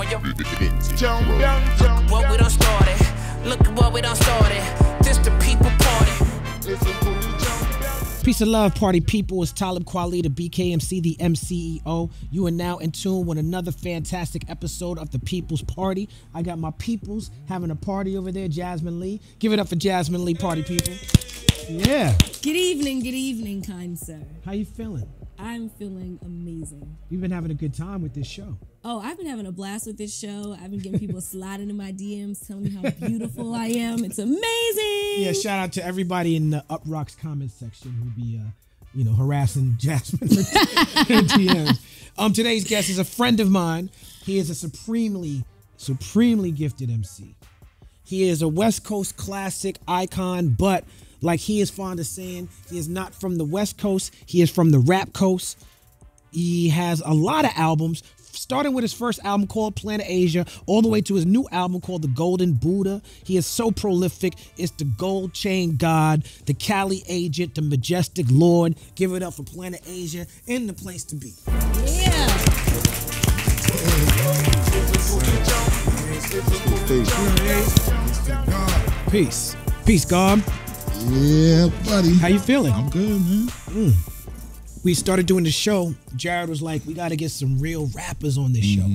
on your Look what we done started. Look at what we done started. This the people party. Peace and love, party people. It's Talib Kweli, the BKMC, the MCEO. You are now in tune with another fantastic episode of the People's Party. I got my peoples having a party over there, Jasmine Lee. Give it up for Jasmine Lee, party people. Yeah. Good evening, kind sir. How you feeling? I'm feeling amazing. You've been having a good time with this show. Oh, I've been having a blast with this show. I've been getting people sliding in my DMs, telling me how beautiful I am. It's amazing. Yeah, shout out to everybody in the Up Rocks comment section who be, harassing Jasmine in DMs. Today's guest is a friend of mine. He is a supremely gifted MC. He is a West Coast classic icon, but like he is fond of saying, he is not from the West Coast. He is from the rap coast. He has a lot of albums, starting with his first album called Planet Asia, all the way to his new album called The Golden Buddha. He is so prolific. It's the Gold Chain God, the Cali Agent, the Majestic Lord. Give it up for Planet Asia and the place to be. Yeah. Peace. Peace, God. Yeah, buddy. How you feeling? I'm good, man. We started doing the show. Jared was like, we got to get some real rappers on this show.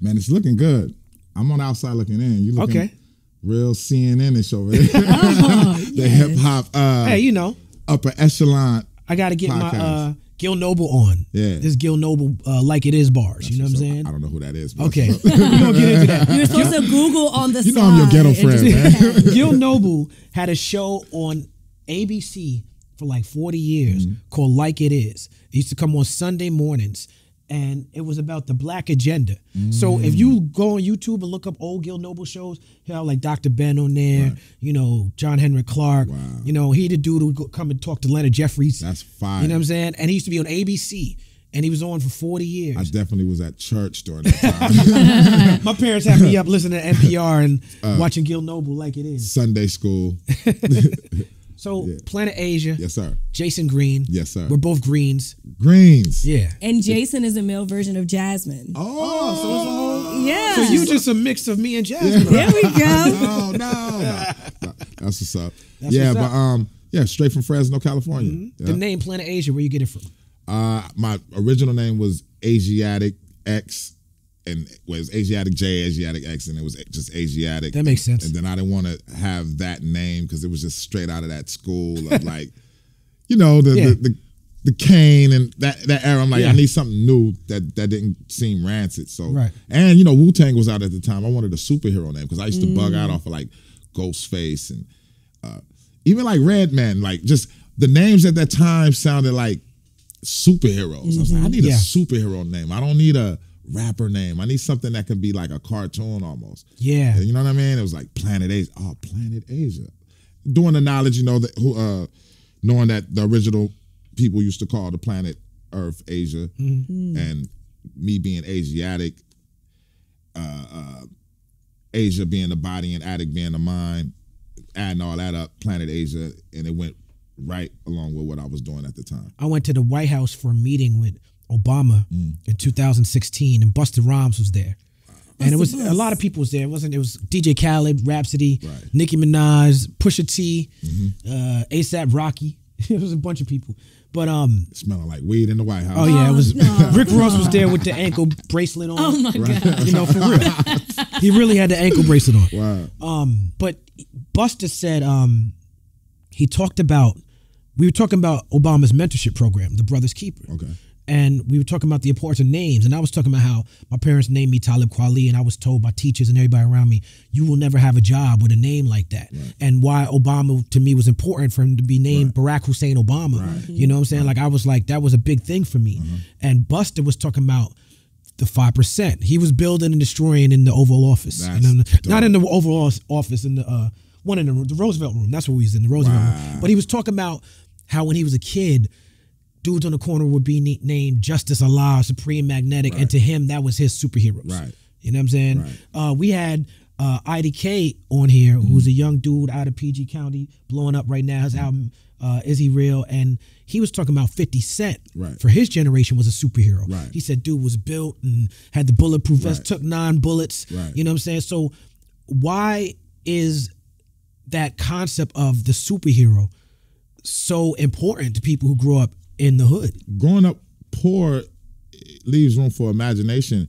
Man, it's looking good. I'm on the outside looking in. You looking Okay. real CNN-ish over there. The hip hop, Hey, upper echelon. I got to get my podcast. Gil Noble on. Yeah. This Gil Noble, Like It Is bars. You know what I'm saying? I don't know who that is. But Okay. We're going to get into that. You're supposed to Google on the side. You know I'm your ghetto friend, man. Gil Noble had a show on ABC for like 40 years called Like It Is. It used to come on Sunday mornings, and it was about the black agenda. So if you go on YouTube and look up old Gil Noble shows, he'll have like Dr. Ben on there, John Henry Clark. Wow. He the dude who would come and talk to Leonard Jeffries. That's fire. You know what I'm saying? And he used to be on ABC, and he was on for 40 years. I definitely was at church during that time. My parents had me up listening to NPR and watching Gil Noble Like It Is. Sunday school. So Planet Asia. Yes, sir. Jason Green. Yes, sir. We're both Greens. Greens. Yeah. And Jason is a male version of Jasmine. Oh, so it's a whole... Yeah. So you just a mix of me and Jasmine. There we go. No. That's what's up. That's what's But straight from Fresno, California. Yeah. The name Planet Asia, where you get it from? My original name was Asiatic X, and was Asiatic J, Asiatic X, and it was just Asiatic. That makes sense. And then I didn't want to have that name because it was just straight out of that school of like, the Kane and that era. I'm like, I need something new that didn't seem rancid. So, right. And Wu-Tang was out at the time. I wanted a superhero name because I used to bug out off of like Ghostface and even like Redman. Like just the names at that time sounded like superheroes. I was like, I need a superhero name. I don't need a rapper name. I need something that can be like a cartoon almost. Yeah. You know what I mean? It was like Planet Asia. Oh, Planet Asia. Doing the knowledge, knowing that the original people used to call the planet Earth Asia, and me being Asiatic, Asia being the body and Attic being the mind, adding all that up, Planet Asia, and it went right along with what I was doing at the time. I went to the White House for a meeting with Obama in 2016, and Busta Rhymes was there. And it was a lot of people was there. It was DJ Khaled, Rhapsody, Nicki Minaj, Pusha T, ASAP Rocky. It was a bunch of people. But smelling like weed in the White House. Oh yeah, it was. Rick Ross was there with the ankle bracelet on. Oh my God. For real. He really had the ankle bracelet on. Wow. But Busta said we were talking about Obama's mentorship program, the Brothers Keeper. Okay. And we were talking about the importance of names. And I was talking about how my parents named me Talib Kweli, and I was told by teachers and everybody around me, you will never have a job with a name like that. Right. And why Obama, to me, was important for him to be named Barack Hussein Obama. Right. You know what I'm saying? Like, I was like, that was a big thing for me. And Busta was talking about the 5%. He was building and destroying in the Oval Office. Not in the Oval Office, in the one in the Roosevelt Room. That's where we was in, the Roosevelt Room. But he was talking about how when he was a kid, dudes on the corner would be named Justice Allah, Supreme Magnetic, and to him, that was his superheroes. Right. You know what I'm saying? Right. We had IDK on here, who's a young dude out of PG County, blowing up right now. His album, Is He Real? And he was talking about 50 Cent. Right. For his generation was a superhero. Right. He said dude was built and had the bulletproof vest, took 9 bullets. Right. You know what I'm saying? So why is that concept of the superhero so important to people who grew up in the hood? Growing up poor leaves room for imagination.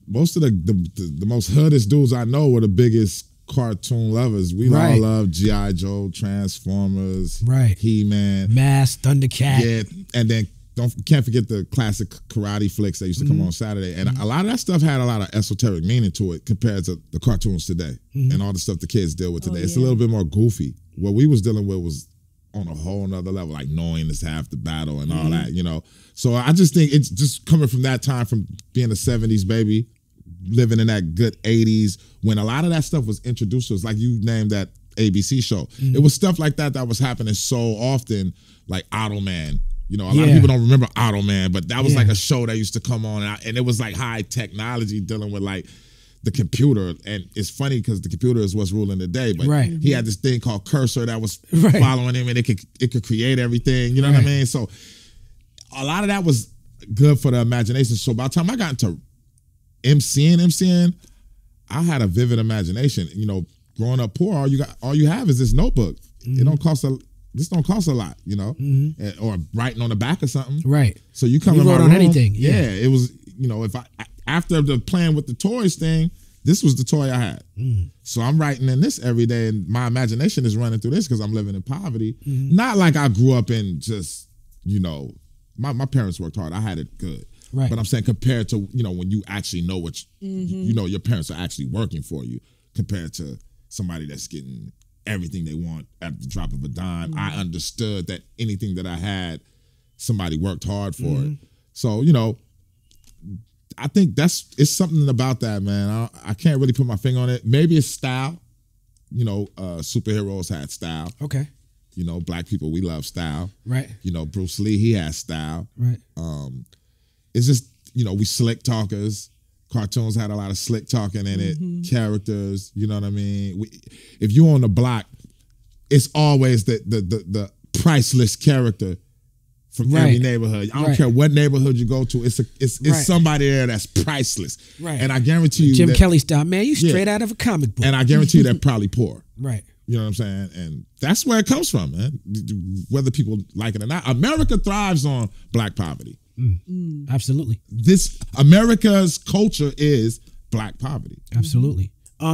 Most of the most hoodest dudes I know were the biggest cartoon lovers. We all love G.I. Joe, Transformers, He-Man, Mask, Thundercat. Yeah, and then can't forget the classic karate flicks that used to come on Saturday. And a lot of that stuff had a lot of esoteric meaning to it compared to the cartoons today and all the stuff the kids deal with today. It's a little bit more goofy. What we was dealing with was on a whole nother level, like knowing is half the battle and all that, you know. So I just think it's just coming from that time, from being a 70s baby, living in that good 80s, when a lot of that stuff was introduced to us, like you named that ABC show. It was stuff like that was happening so often, like Automan. You know, a lot of people don't remember Automan, but that was like a show that used to come on, and it was like high technology dealing with like the computer. And it's funny because the computer is what's ruling the day, but he had this thing called Cursor that was following him, and it could create everything. You know what I mean? So a lot of that was good for the imagination. So by the time I got into MCing, I had a vivid imagination. You know, growing up poor, all you have is this notebook. It don't cost this don't cost a lot, you know, or writing on the back or something. Right. So you come in my room, on anything. Yeah, it was, you know, after the playing with the toys thing, this was the toy I had. So I'm writing in this every day, and my imagination is running through this because I'm living in poverty. Not like I grew up in just, you know, my parents worked hard. I had it good. Right. But I'm saying compared to, you know, when you actually know what, you know, your parents are actually working for you compared to somebody that's getting everything they want at the drop of a dime. I understood that anything that I had, somebody worked hard for it. So, you know, I think it's something about that, man. I can't really put my finger on it. Maybe it's style. You know, superheroes had style. Okay. You know, black people, we love style. Right. You know, Bruce Lee, he has style. Right. It's just, you know, we slick talkers. Cartoons had a lot of slick talking in it, characters, you know what I mean? If you're on the block, it's always the priceless character from every neighborhood. I don't care what neighborhood you go to, it's somebody there that's priceless. Right. And I guarantee you Jim Kelly style, man, you straight out of a comic book. And I guarantee you they're probably poor. Right. You know what I'm saying? And that's where it comes from, man. Whether people like it or not. America thrives on black poverty. Absolutely. America's culture is black poverty. Absolutely.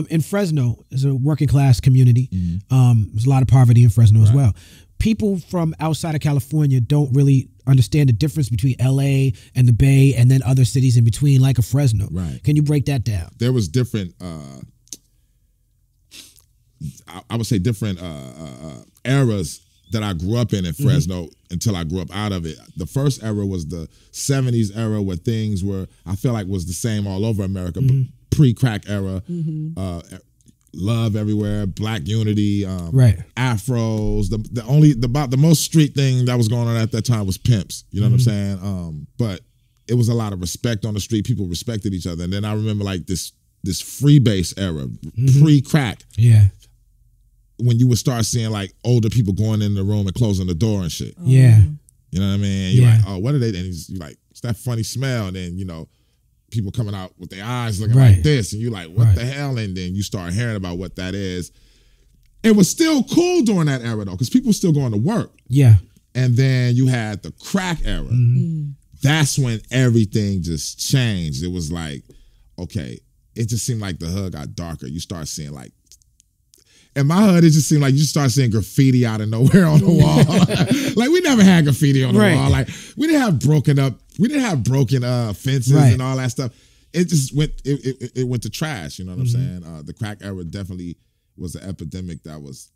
In Fresno, there's a working class community. There's a lot of poverty in Fresno as well. People from outside of California don't really understand the difference between LA and the Bay and then other cities in between, like a Fresno. Right. Can you break that down? There was different, I would say different eras that I grew up in Fresno until I grew up out of it. The first era was the 70s era, where things were, I feel like, was the same all over America. Pre-crack era, love everywhere, black unity, afros. The most street thing that was going on at that time was pimps. You know what I'm saying? But it was a lot of respect on the street. People respected each other. And then I remember like this freebase era, pre-crack. Yeah. When you would start seeing like older people going in the room and closing the door and shit. Yeah. You know what I mean? You're like, oh, what are they? And you're like, it's that funny smell. And then, you know, people coming out with their eyes looking like this. And you're like, what the hell? And then you start hearing about what that is. It was still cool during that era though, because people were still going to work. Yeah. And then you had the crack era. That's when everything just changed. It was like, okay, it just seemed like the hood got darker. You start seeing like, in my hood, it just seemed like you start seeing graffiti out of nowhere on the wall. Like, we never had graffiti on the wall. Like, we didn't have broken fences and all that stuff. It just went, it went to trash, you know what I'm saying? The crack era definitely was an epidemic that was,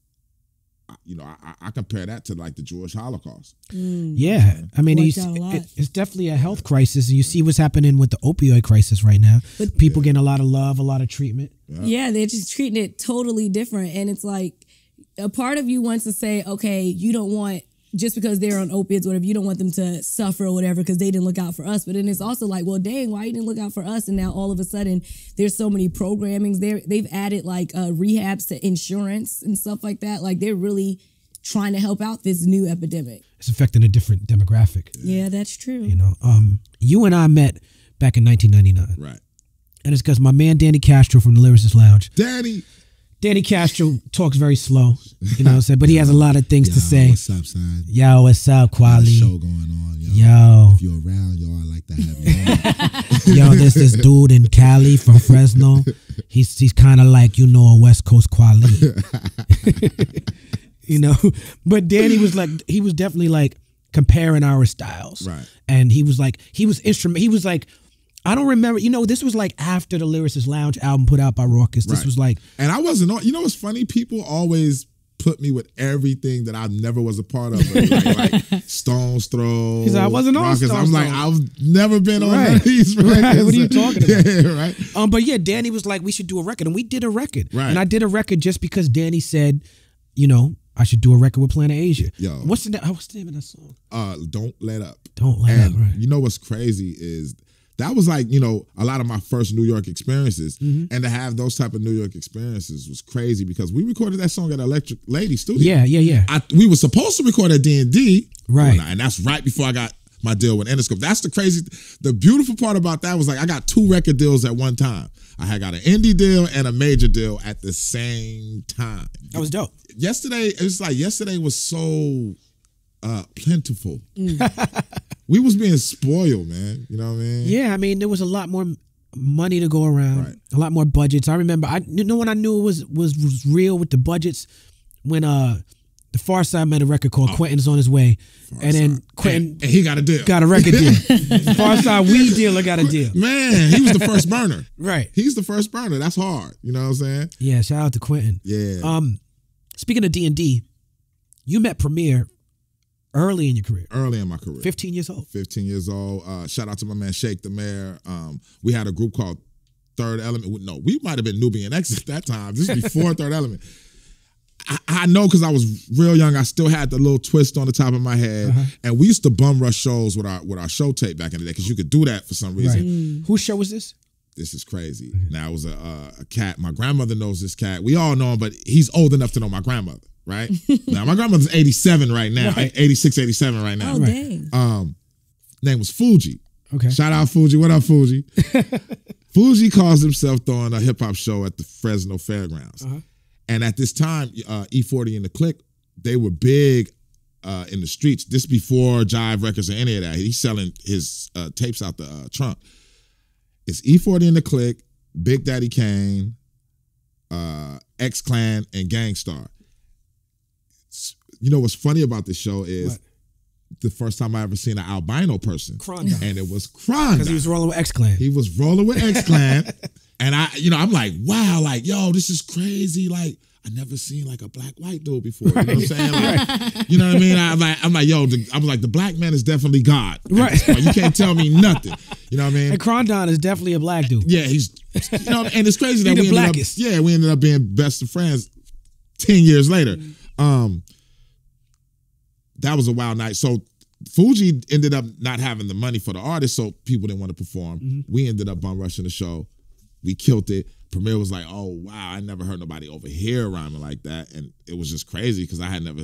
you know, I compare that to like the Jewish Holocaust. Yeah. I mean, it's definitely a health crisis. You see what's happening with the opioid crisis right now. But people getting a lot of love, a lot of treatment. Yeah, they're just treating it totally different. And it's like, a part of you wants to say, okay, you don't want just because they're on opiates, or whatever, you don't want them to suffer or whatever because they didn't look out for us. But then it's also like, well, dang, why you didn't look out for us? And now all of a sudden, there's so many programmings. They've added like rehabs to insurance and stuff like that. Like they're really trying to help out this new epidemic. It's affecting a different demographic. Yeah, that's true. You know, you and I met back in 1999. Right. And it's because my man Danny Castro from the Lyricist Lounge. Danny Castro talks very slow, you know what I'm saying? But he has a lot of things to say. What's up, son? Yo, what's up, Quali? Show going on, yo. Yo. If you're around, yo, I like to have you on. Yo, there's this dude in Cali from Fresno. He's kind of like, you know, a West Coast Quali. You know? But Danny was like, he was definitely like comparing our styles. Right. And he was like, he was like, I don't remember, you know, this was like after the Lyricist Lounge album put out by Rawkus. This was like. And I wasn't on, you know what's funny? People always put me with everything that I never was a part of. Like Stone's Throw. Because I wasn't on Rawkus. Stone's I'm like, Throw. I've never been on none of these records. Right. What are you talking about? Yeah, right. But yeah, Danny was like, we should do a record. And we did a record. Right. And I did a record just because Danny said, you know, I should do a record with Planet Asia. Yo. What's the name of that song? Don't Let Up. Don't Let Up, right. You know what's crazy is that was like, you know, a lot of my first New York experiences. Mm-hmm. And to have those type of New York experiences was crazy because we recorded that song at Electric Lady Studio. Yeah. We were supposed to record at D&D. Right. And that's right before I got my deal with Interscope. That's the beautiful part about that was like I got 2 record deals at one time. I had got an indie deal and a major deal at the same time. That was dope. Yesterday was so plentiful. We was being spoiled, man. You know what I mean? Yeah, I mean, there was a lot more money to go around, Right. a lot more budgets. I remember, when I knew it was real with the budgets when the Pharcyde made a record called Quentin's on His Way. And then Quentin and he got a deal. got a record deal. Pharcyde weed dealer got a deal. Man, he was the first burner. Right. He's the first burner. That's hard. You know what I'm saying? Yeah, shout out to Quentin. Yeah. Speaking of D&D, you met Premier early in your career. Early in my career. 15 years old. 15 years old. Shout out to my man Shake the Mayor. We had a group called Third Element. No, we might have been Nubian X at that time. This is before Third Element. I know because I was real young. I still had the little twist on the top of my head, and we used to bum rush shows with our show tape back in the day because you could do that for some reason. Right. Whose show was this? This is crazy. Now it was a cat. My grandmother knows this cat. We all know him, but he's old enough to know my grandmother, right? Now my grandmother's 87 right now, 86, 87 right now. Oh, dang. Name was Fuji. Okay. Shout out Fuji. What up, Fuji? Fuji calls himself throwing a hip hop show at the Fresno Fairgrounds. And at this time, E40 and the Click, they were big in the streets. This before Jive Records or any of that. He's selling his tapes out the trunk. It's E40 and the Click, Big Daddy Kane, X-Clan, and Gangstar. You know what's funny about this show is the first time I ever seen an albino person. Krondon. And it was Krondon. Because he was rolling with X-Clan. He was rolling with X-Clan. And I'm like, wow, like, yo, this is crazy. Like, I never seen like a black-white dude before. You know what I'm saying? Like, you know what I mean? I'm like, yo, I was like, the black man is definitely God. Right. You can't tell me nothing. You know what I mean? And Krondon is definitely a black dude. Yeah, he's, and it's crazy that He the we ended up, blackest. we ended up being best of friends 10 years later. That was a wild night. So Fuji ended up not having the money for the artist, so people didn't want to perform. We ended up bum rushing the show. We killed it. Premier was like, oh, wow, I never heard nobody over here rhyming like that. And it was just crazy because I had never,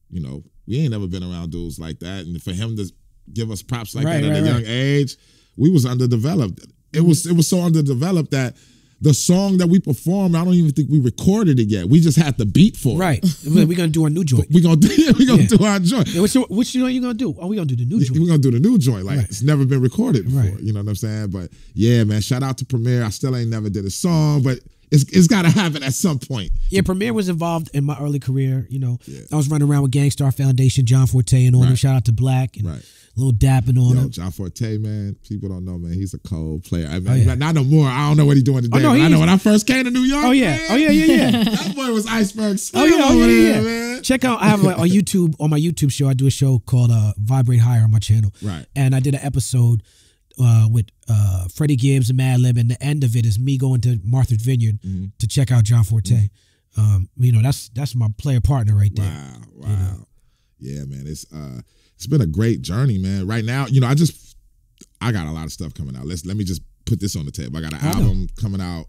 we ain't never been around dudes like that. And for him to give us props like that at a young age, we was underdeveloped. It was so underdeveloped that the song that we performed, I don't even think we recorded it yet. We just had the beat for it. Right. We're going to do our new joint. We're going to do our joint. Yeah, which joint you going to do? Oh, we're going to do the new joint. We're going to do the new joint. Like, it's never been recorded before. Right. You know what I'm saying? But yeah, man, shout out to Premier. I still ain't never did a song, but it's got to happen at some point. Yeah, Premier was involved in my early career. I was running around with Gangstar Foundation, John Forte and all them. Shout out to Black and Lil Dapping on him. John Forte, man, people don't know, man. He's a cold player. I mean, not no more. I don't know what he's doing today. I know when I first came to New York. Oh yeah, man, oh yeah. That boy was Iceberg Slim Oh yeah. man. Check out. I have on my YouTube show. I do a show called Vibrate Higher on my channel. Right. And I did an episode with Freddie Gibbs and Madlib, and the end of it is me going to Martha's Vineyard to check out John Forte. That's my player partner right there. Wow. Yeah, man. It's been a great journey, man. Right now, I got a lot of stuff coming out. Let me just put this on the table. I got an album coming out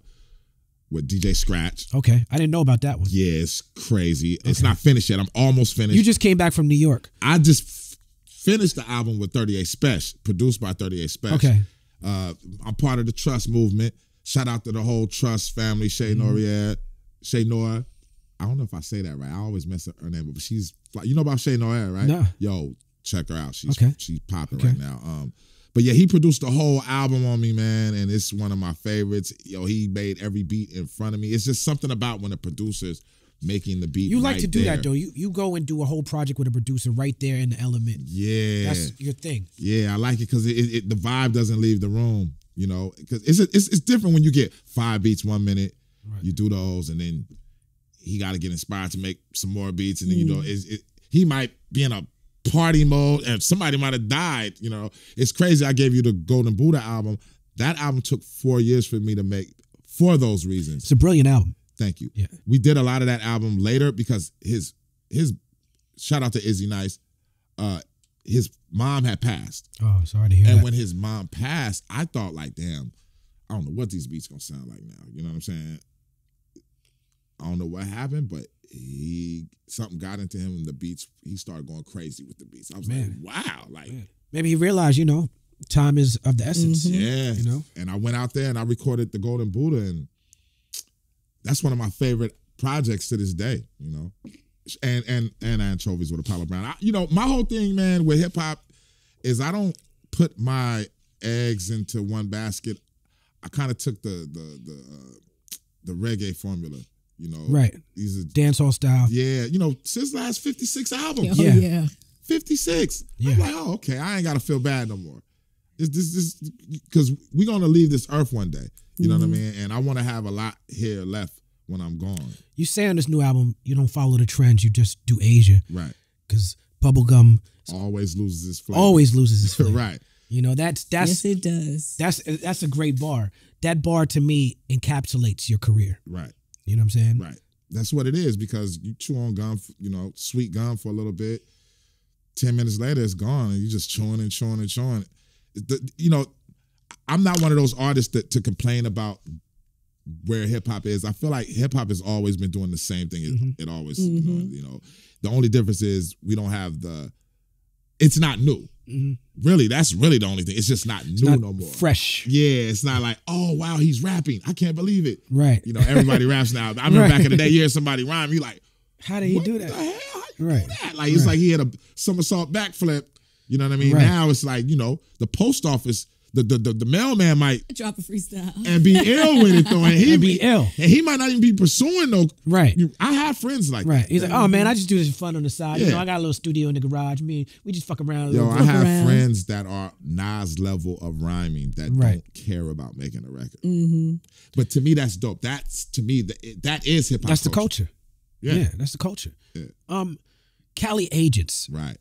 with DJ Scratch. Okay. I didn't know about that one. Yeah, it's crazy. It's not finished yet. I'm almost finished. You just came back from New York. I just finished the album with 38 Special, produced by 38 Special. Okay. I'm part of the Trust movement. Shout out to the whole Trust family, Shay Nora. I don't know if I say that right. I always mess up her name, but she's, you know about Shay Nora, right? No. Yo, check her out. She's popping Okay. right now. But yeah, he produced the whole album on me, man, and it's one of my favorites. Yo, he made every beat in front of me. It's just something about when a producer's making the beat. You like right to do there. that though. You go and do a whole project with a producer right there in the element. Yeah, That's your thing. Yeah, I like it because the vibe doesn't leave the room. Because it's different when you get 5 beats 1 minute. Right. You do those, and then he got to get inspired to make some more beats, and then he might be in a party mode, and somebody might have died. It's crazy. I gave you the Golden Buddha album. That album took 4 years for me to make for those reasons. It's a brilliant album. Thank you. Yeah. We did a lot of that album later because his shout out to Izzy Nice. His mom had passed. Oh, sorry to hear and that. when his mom passed, I thought like, damn, I don't know what these beats gonna sound like now. You know what I'm saying? I don't know what happened, but something got into him and the beats, he started going crazy with the beats. I was like, wow. Like maybe he realized, time is of the essence. Yeah. And I went out there and I recorded the Golden Buddha, and that's one of my favorite projects to this day, And Anchovies with Apollo Brown. My whole thing, man, with hip hop is I don't put my eggs into one basket. I kind of took the reggae formula, Right. These are dancehall style. Yeah, since last 56 albums. Oh, yeah. 56. Yeah. I'm like, oh, okay, I ain't gotta feel bad no more. This because we're gonna leave this earth one day. You know what I mean? And I wanna have a lot here left when I'm gone. You say on this new album, you don't follow the trends, you just do Asia. Right. Because bubblegum always loses its flavor. always loses its flavor. Right. Yes, it does. That's a great bar. That bar to me encapsulates your career. Right. You know what I'm saying? Right. That's what it is, because you chew on gum, sweet gum for a little bit. 10 minutes later, it's gone, and you just chewing and chewing and chewing. I'm not one of those artists to complain about where hip hop is. I feel like hip hop has always been doing the same thing. It always, the only difference is we don't have it's not new. Really, that's really the only thing. It's just not new no more. Fresh. Yeah, it's not like, oh wow, he's rapping. I can't believe it. Right. Everybody raps now. I remember back in the day, hearing somebody rhyme, you like, how did he do that? What the hell? How you Right. do that? Like it's like he had a somersault backflip. You know what I mean? Right. Now it's like, the post office, the mailman might Drop a freestyle. and be ill with it though, and he And be ill. and he might not even be pursuing no. Right. I have friends like Right. that. He's like, oh man, I just do this for fun on the side. Yeah. I got a little studio in the garage. We just fuck around. Yo, I Look have around. friends that are Nas level of rhyming that Right. don't care about making a record. But to me, that's dope. That's to me that is hip hop. That's the culture. Yeah. That's the culture. Yeah. Cali Agents. Right.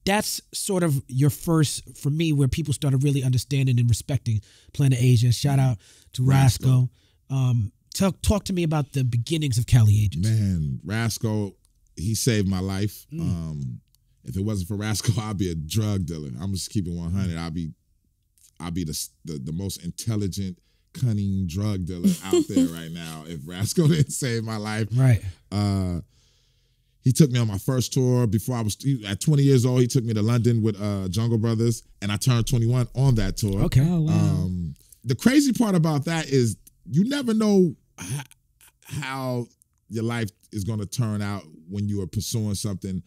That's sort of your first, for me, where people started really understanding and respecting Planet Asia. Shout out to Rasco. Talk to me about the beginnings of Cali Agents. Man, Rasco, he saved my life. If it wasn't for Rasco, I'd be a drug dealer. I'm just keeping 100. I'd be the most intelligent, cunning drug dealer out there right now if Rasco didn't save my life. Right. He took me on my first tour at 20 years old. He took me to London with Jungle Brothers, and I turned 21 on that tour. Okay. Oh, wow. The crazy part about that is you never know how your life is going to turn out when you are pursuing something.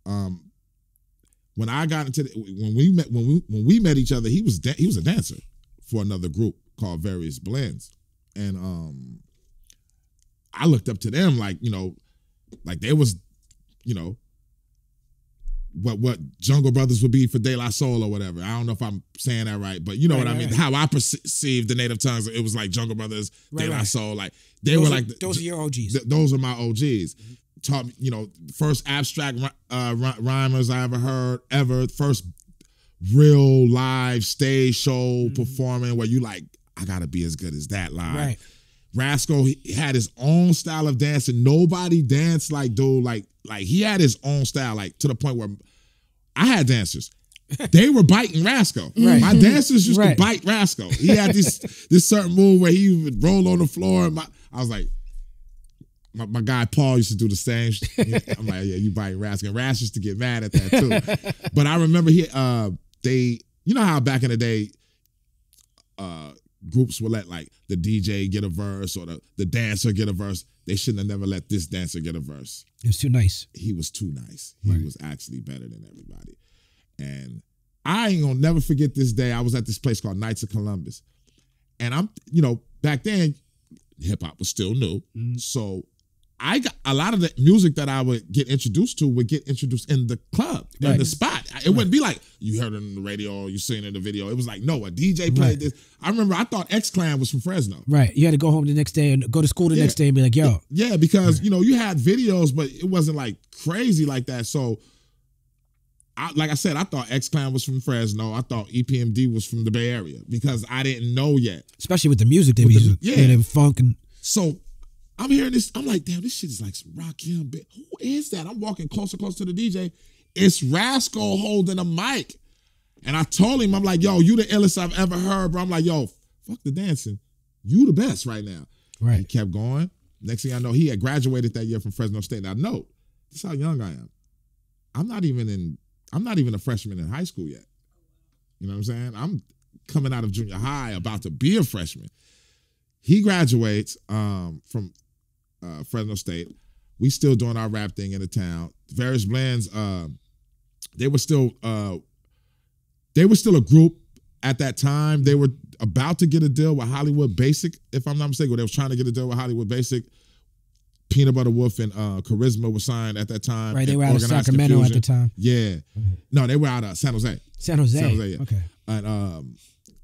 When I got into when we met each other, he was a dancer for another group called Various Blends, and I looked up to them like they was what Jungle Brothers would be for De La Soul or whatever. I don't know if I'm saying that right, but you know what I mean. Right. How I perceived the Native Tongues, it was like Jungle Brothers, De La Right. Soul, like they were like those are your OGs. those are my OGs. Taught me, first abstract rhymers I ever heard, first real live stage show performing where you like, I gotta be as good as that live. Right. Rascal, he had his own style of dancing. Nobody danced like dude. Like he had his own style, like to the point where I had dancers. They were biting Rascal. Right. My dancers used Right. to bite Rascal. He had this certain move where he would roll on the floor. And I was like, my guy Paul used to do the same. I'm like, yeah, you biting Rascal. And Ras used to get mad at that too. But I remember they, you know how back in the day, groups would let like the DJ get a verse or the dancer get a verse. They shouldn't have never let this dancer get a verse. It was too nice. He was too nice. He was actually better than everybody. And I ain't gonna never forget this day. I was at this place called Knights of Columbus. And I'm, back then, hip hop was still new. So I got a lot of the music that I would get introduced to would get introduced in the club, in the spot. It wouldn't be like you heard it on the radio or you seen it in the video. It was like, no, a DJ played this. I remember I thought X-Clan was from Fresno. Right. You had to go home the next day and go to school the next day and be like, yo. Yeah, because, you had videos, but it wasn't like crazy like that. So, like I said, I thought X-Clan was from Fresno. I thought EPMD was from the Bay Area because I didn't know yet. Especially with the music they were using. Yeah. They were funk and... So, I'm hearing this. I'm like, damn, this shit is like some Rakim. Who is that? I'm walking closer to the DJ. It's Rascal holding a mic. And I told him, I'm like, yo, you the illest I've ever heard, bro. I'm like, yo, fuck the dancing. You the best right now. Right. He kept going. Next thing I know, he had graduated that year from Fresno State. Now, note, this is how young I am. I'm not even a freshman in high school yet. You know what I'm saying? I'm coming out of junior high, about to be a freshman. He graduates from Fresno State. We still doing our rap thing in the town. Various Blends, they were still a group at that time. They were about to get a deal with Hollywood Basic, if I'm not mistaken. They was trying to get a deal with Hollywood Basic. Peanut Butter Wolf and Charisma were signed at that time. Right, they were out of Sacramento at the time. Yeah. No, they were out of San Jose. San Jose, yeah. Okay. And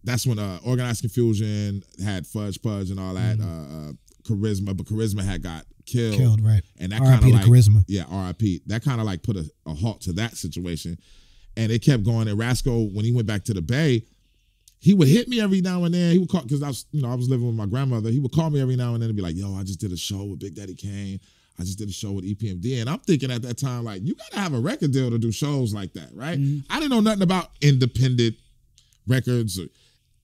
that's when Organized Confusion had Fudge Pudge and all that. Charisma, but Charisma had got killed. Right. And that kind of like, Charisma. Yeah, R.I.P. That kind of like put a halt to that situation. And it kept going. And Rascal, when he went back to the Bay, he would hit me every now and then. He would call, because I was living with my grandmother. He would call me every now and then and be like, yo, I just did a show with Big Daddy Kane. I just did a show with EPMD. And I'm thinking at that time, like, you got to have a record deal to do shows like that, right? I didn't know nothing about independent records or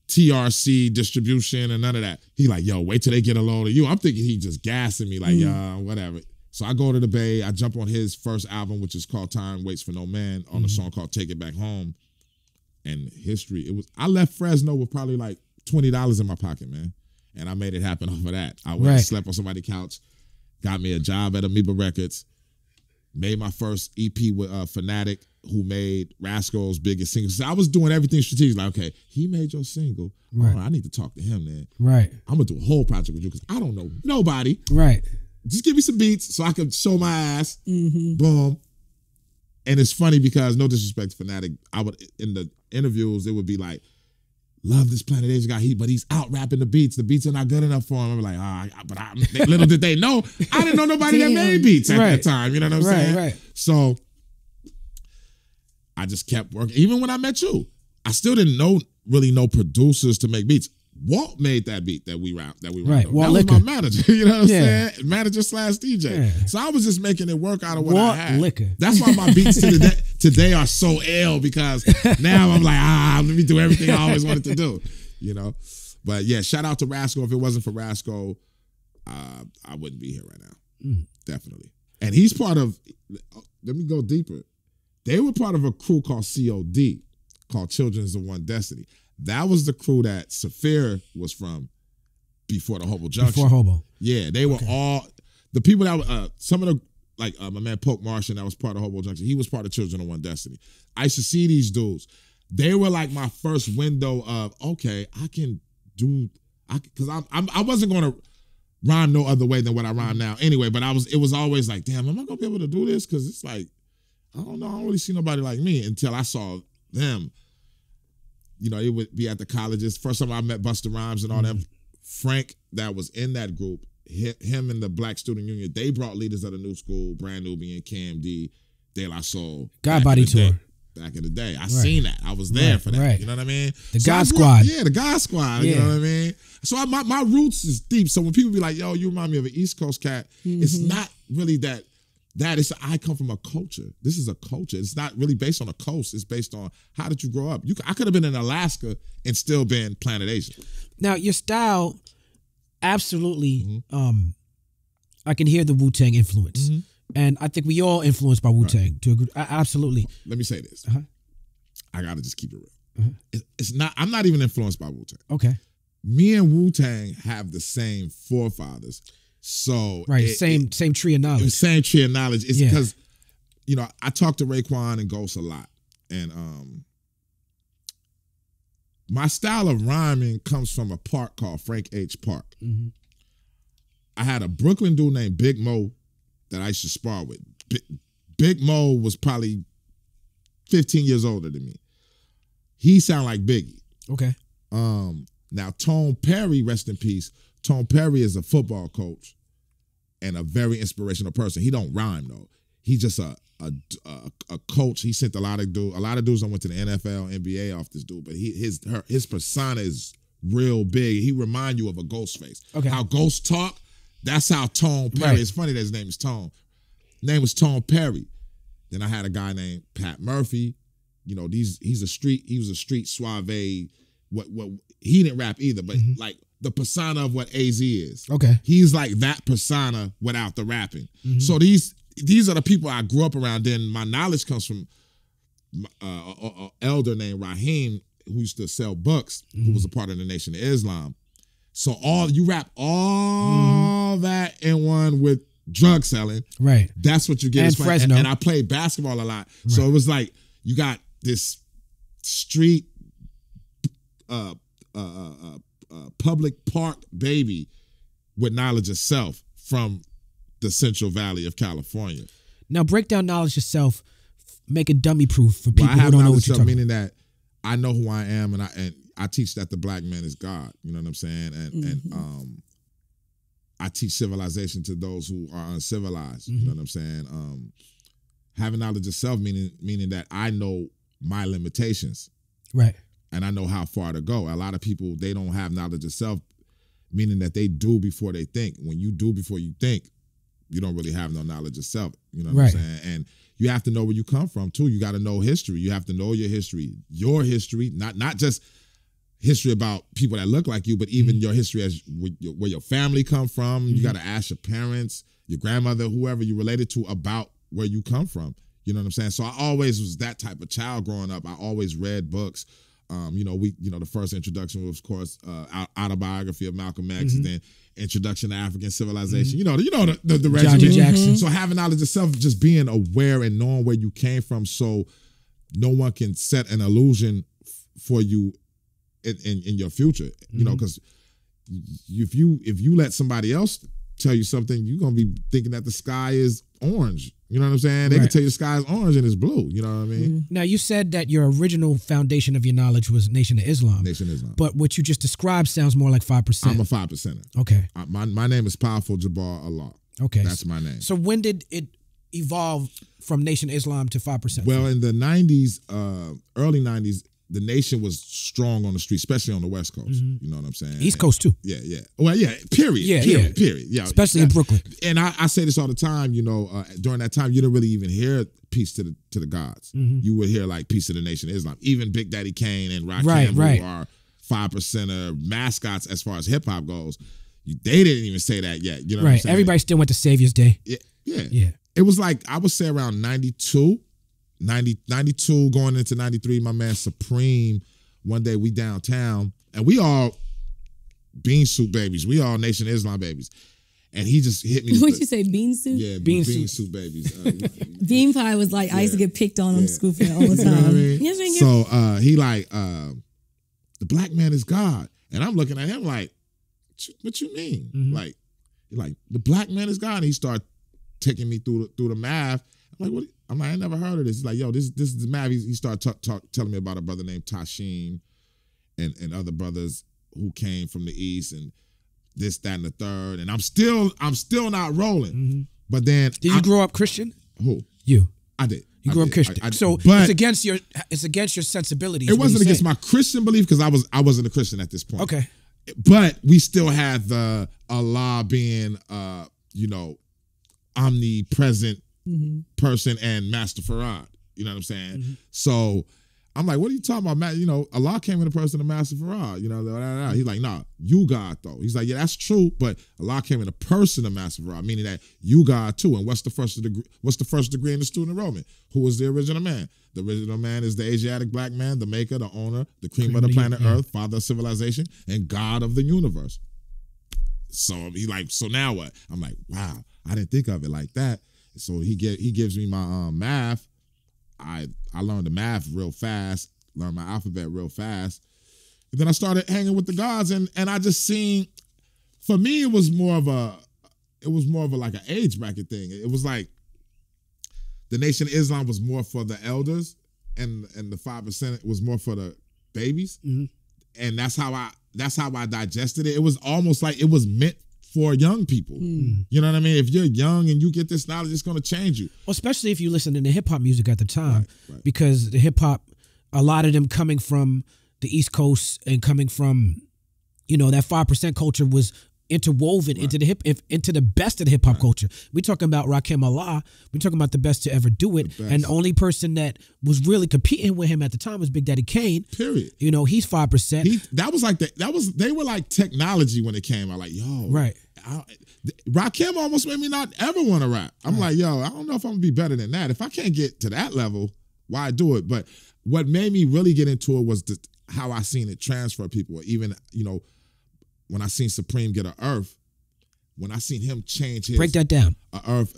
TRC distribution and none of that. He like, yo, wait till they get a load of you. I'm thinking he just gassing me like, whatever. So I go to the Bay. I jump on his first album, which is called Time Waits for No Man, on a song called Take It Back Home. And history, I left Fresno with probably like $20 in my pocket, man. And I made it happen off of that. I went and slept on somebody's couch, got me a job at Amoeba Records, made my first EP with Fanatic, who made Rascal's biggest single. So I was doing everything strategic. Like, okay, he made your single. Right. Oh, I need to talk to him then. Right. I'm going to do a whole project with you because I don't know nobody. Right. Just give me some beats so I can show my ass. Boom. And it's funny because, no disrespect to Fanatic, I would, in the interviews, it would be like, love this Planet Asia guy, but he's out rapping the beats. The beats are not good enough for him. I'm like, little did they know, I didn't know nobody that made beats at that time. You know what I'm saying? Right. So I just kept working. Even when I met you, I still didn't really know producers to make beats. Walt made that beat that we rapped. Right. Walt Liquor. was my manager. You know what I'm saying? Manager / DJ. Yeah. So I was just making it work out of what Walt I had. Liquor. That's why my beats today are so ill, because now I'm like, let me do everything I always wanted to do. You know? But yeah, shout out to Rascal. If it wasn't for Rascal, I wouldn't be here right now. Definitely. And he's part of, let me go deeper. They were part of a crew called COD, called Children's of One Destiny. That was the crew that Saphir was from before the Hobo Junction. Before Hobo. Yeah, they were all, the people that were, some of the, like my man Poke Martian, that was part of Hobo Junction. He was part of Children of One Destiny. I used to see these dudes. They were like my first window of, okay, I can do, because I wasn't going to rhyme no other way than what I rhyme now anyway, but it was always like, damn, am I going to be able to do this? Because it's like, I don't know, I don't really see nobody like me until I saw them. You know, it would be at the colleges. First time I met Busta Rhymes and all them. Frank, that was in that group, him and the Black Student Union, they brought leaders of the new school, Brand Nubian, Cam D, De La Soul. God Body Tour. back in the day. I seen that. I was there for that. Right. You know what I mean? The So I God grew up- Squad. Yeah, the God Squad. You Yeah. know what I mean? So my roots is deep. So when people be like, yo, you remind me of an East Coast cat, it's not really that is I come from a culture. This is a culture. It's not really based on a coast. It's based on how did you grow up. I could have been in Alaska and still been Planet Asia. Now, your style, absolutely, I can hear the Wu-Tang influence. And I think we all influenced by Wu-Tang. To agree. Absolutely. Let me say this. I gotta just keep it real. It's not. I'm not even influenced by Wu-Tang. Okay. Me and Wu-Tang have the same forefathers. So Right. Same tree of the knowledge. same tree of knowledge. It's Yeah. because, I talk to Raekwon and Ghost a lot. And my style of rhyming comes from a park called Frank H. Park. I had a Brooklyn dude named Big Mo that I used to spar with. Big Mo was probably 15 years older than me. He sounded like Biggie. Okay. Now, Tone Perry, rest in peace. Tone Perry is a football coach and a very inspirational person. He don't rhyme though. He's just a coach. He sent a lot of dudes that went to the NFL, NBA off this dude. But his persona is real big. He remind you of a Ghostface. Okay. How Ghosts talk. That's how Tone Perry. Right. It's funny that his name is Tone. Name was Tone Perry. Then I had a guy named Pat Murphy. He was a street suave. What he didn't rap either, but like the persona of what AZ is. Okay. He's like that persona without the rapping. So these are the people I grew up around. Then my knowledge comes from an elder named Raheem, who used to sell books, who was a part of the Nation of Islam. So you wrap all that in one with drug selling. Right. That's what you get. And It's funny. Fresno. And I played basketball a lot. So it was like you got this street public park baby with knowledge of self from the Central Valley of California. Now, break down knowledge yourself. Make it dummy proof for people I who have don't know knowledge what of you're self, talking meaning that I know who I am, and I teach that the black man is God. You know what I'm saying? And I teach civilization to those who are uncivilized. You know what I'm saying? Having knowledge of self meaning that I know my limitations. Right. And I know how far to go. A lot of people, they don't have knowledge of self, meaning that they do before they think. When you do before you think, you don't really have no knowledge of self. You know what Right. I'm saying? And you have to know where you come from too. You got to know history. You have to know your history, not just history about people that look like you, but even your history as where your family come from. You got to ask your parents, your grandmother, whoever you related to about where you come from. You know what I'm saying? So I always was that type of child growing up. I always read books. The first introduction was, of course, autobiography of Malcolm X, and then Introduction to African Civilization. The regimen. Johnny Jackson. So having knowledge of self, just being aware and knowing where you came from, so no one can set an illusion for you in your future. You know, because if you let somebody else tell you something, you're gonna be thinking that the sky is orange. You know what I'm saying? They can tell you the sky is orange and it's blue. You know what I mean? Now, you said that your original foundation of your knowledge was Nation of Islam. Nation of Islam. But what you just described sounds more like 5%. I'm a 5%er. Okay. My name is Powerful Jabbar Allah. Okay. That's my name. So when did it evolve from Nation of Islam to 5%? Well, in the 90s, early 90s, the nation was strong on the street, especially on the West Coast. You know what I'm saying? East Coast too. Yeah, yeah. Well, yeah, period. Yeah, period, yeah. period. Yeah. Especially in Brooklyn. And I say this all the time, during that time, you didn't really even hear peace to the gods. You would hear like peace to the Nation of Islam. Even Big Daddy Kane and Rakim, who are 5%er mascots as far as hip hop goes, they didn't even say that yet. You know what I'm saying? Everybody still went to Savior's Day. Yeah. It was like, I would say around 92 going into 93, my man Supreme, one day we downtown, and we all bean soup babies. We all Nation of Islam babies. And he just hit me. What'd you say, bean soup? Yeah, Bean bean soup. soup babies. Bean pie was like, I used to get picked on school for it all the time. You know what I mean? Yes, thank you. So he like, the black man is God. And I'm looking at him like, what you mean? Like the black man is God. And he started taking me through the math. I'm like, what? I'm like, I never heard of this. He's like, yo, this is the math. He started telling me about a brother named Tashim and other brothers who came from the East and this, that, and the third. And I'm still not rolling. But then Did you grow up Christian? Who? You. I did. You grew up did. Christian. I did. So But it's against your sensibilities. it wasn't against my Christian belief because I wasn't a Christian at this point. Okay. But we still had the Allah being omnipresent person and Master Farad. You know what I'm saying? Mm-hmm. So I'm like, what are you talking about? Allah came in the person of Master Farad. He's like, nah, you God though. He's like, yeah, that's true, but Allah came in the person of Master Farad, meaning that you God too. And what's the first degree in the student enrollment? Who was the original man? The original man is the Asiatic black man, the maker, the owner, the cream of the planet Earth, father of civilization, and God of the universe. So he like, so now what? I'm like, wow, I didn't think of it like that. So he gives me my math. I learned the math real fast, learned my alphabet real fast. And then I started hanging with the gods, and I just seen, for me, it was more of a like an age bracket thing. It was like the Nation of Islam was more for the elders, and the 5% was more for the babies. Mm-hmm. And that's how I digested it. It was almost like it was meant for young people. You know what I mean? If you're young and you get this knowledge, it's going to change you. Well, especially if you listen to hip hop music at the time, right. because the hip hop, a lot of them coming from the East Coast and coming from, that 5% culture was interwoven into the best of the hip hop culture. We talking about Rakim Allah. We talking about the best to ever do it. And the only person that was really competing with him at the time was Big Daddy Kane. Period. He's 5%. They were like technology when it came out. Like, yo, right. Rakim almost made me not ever want to rap. I'm like, yo, I don't know if I'm gonna be better than that. If I can't get to that level, why do it? But what made me really get into it was how I seen it transfer people. Even, when I seen Supreme get an Earth, when I seen him change his, break that down. Earth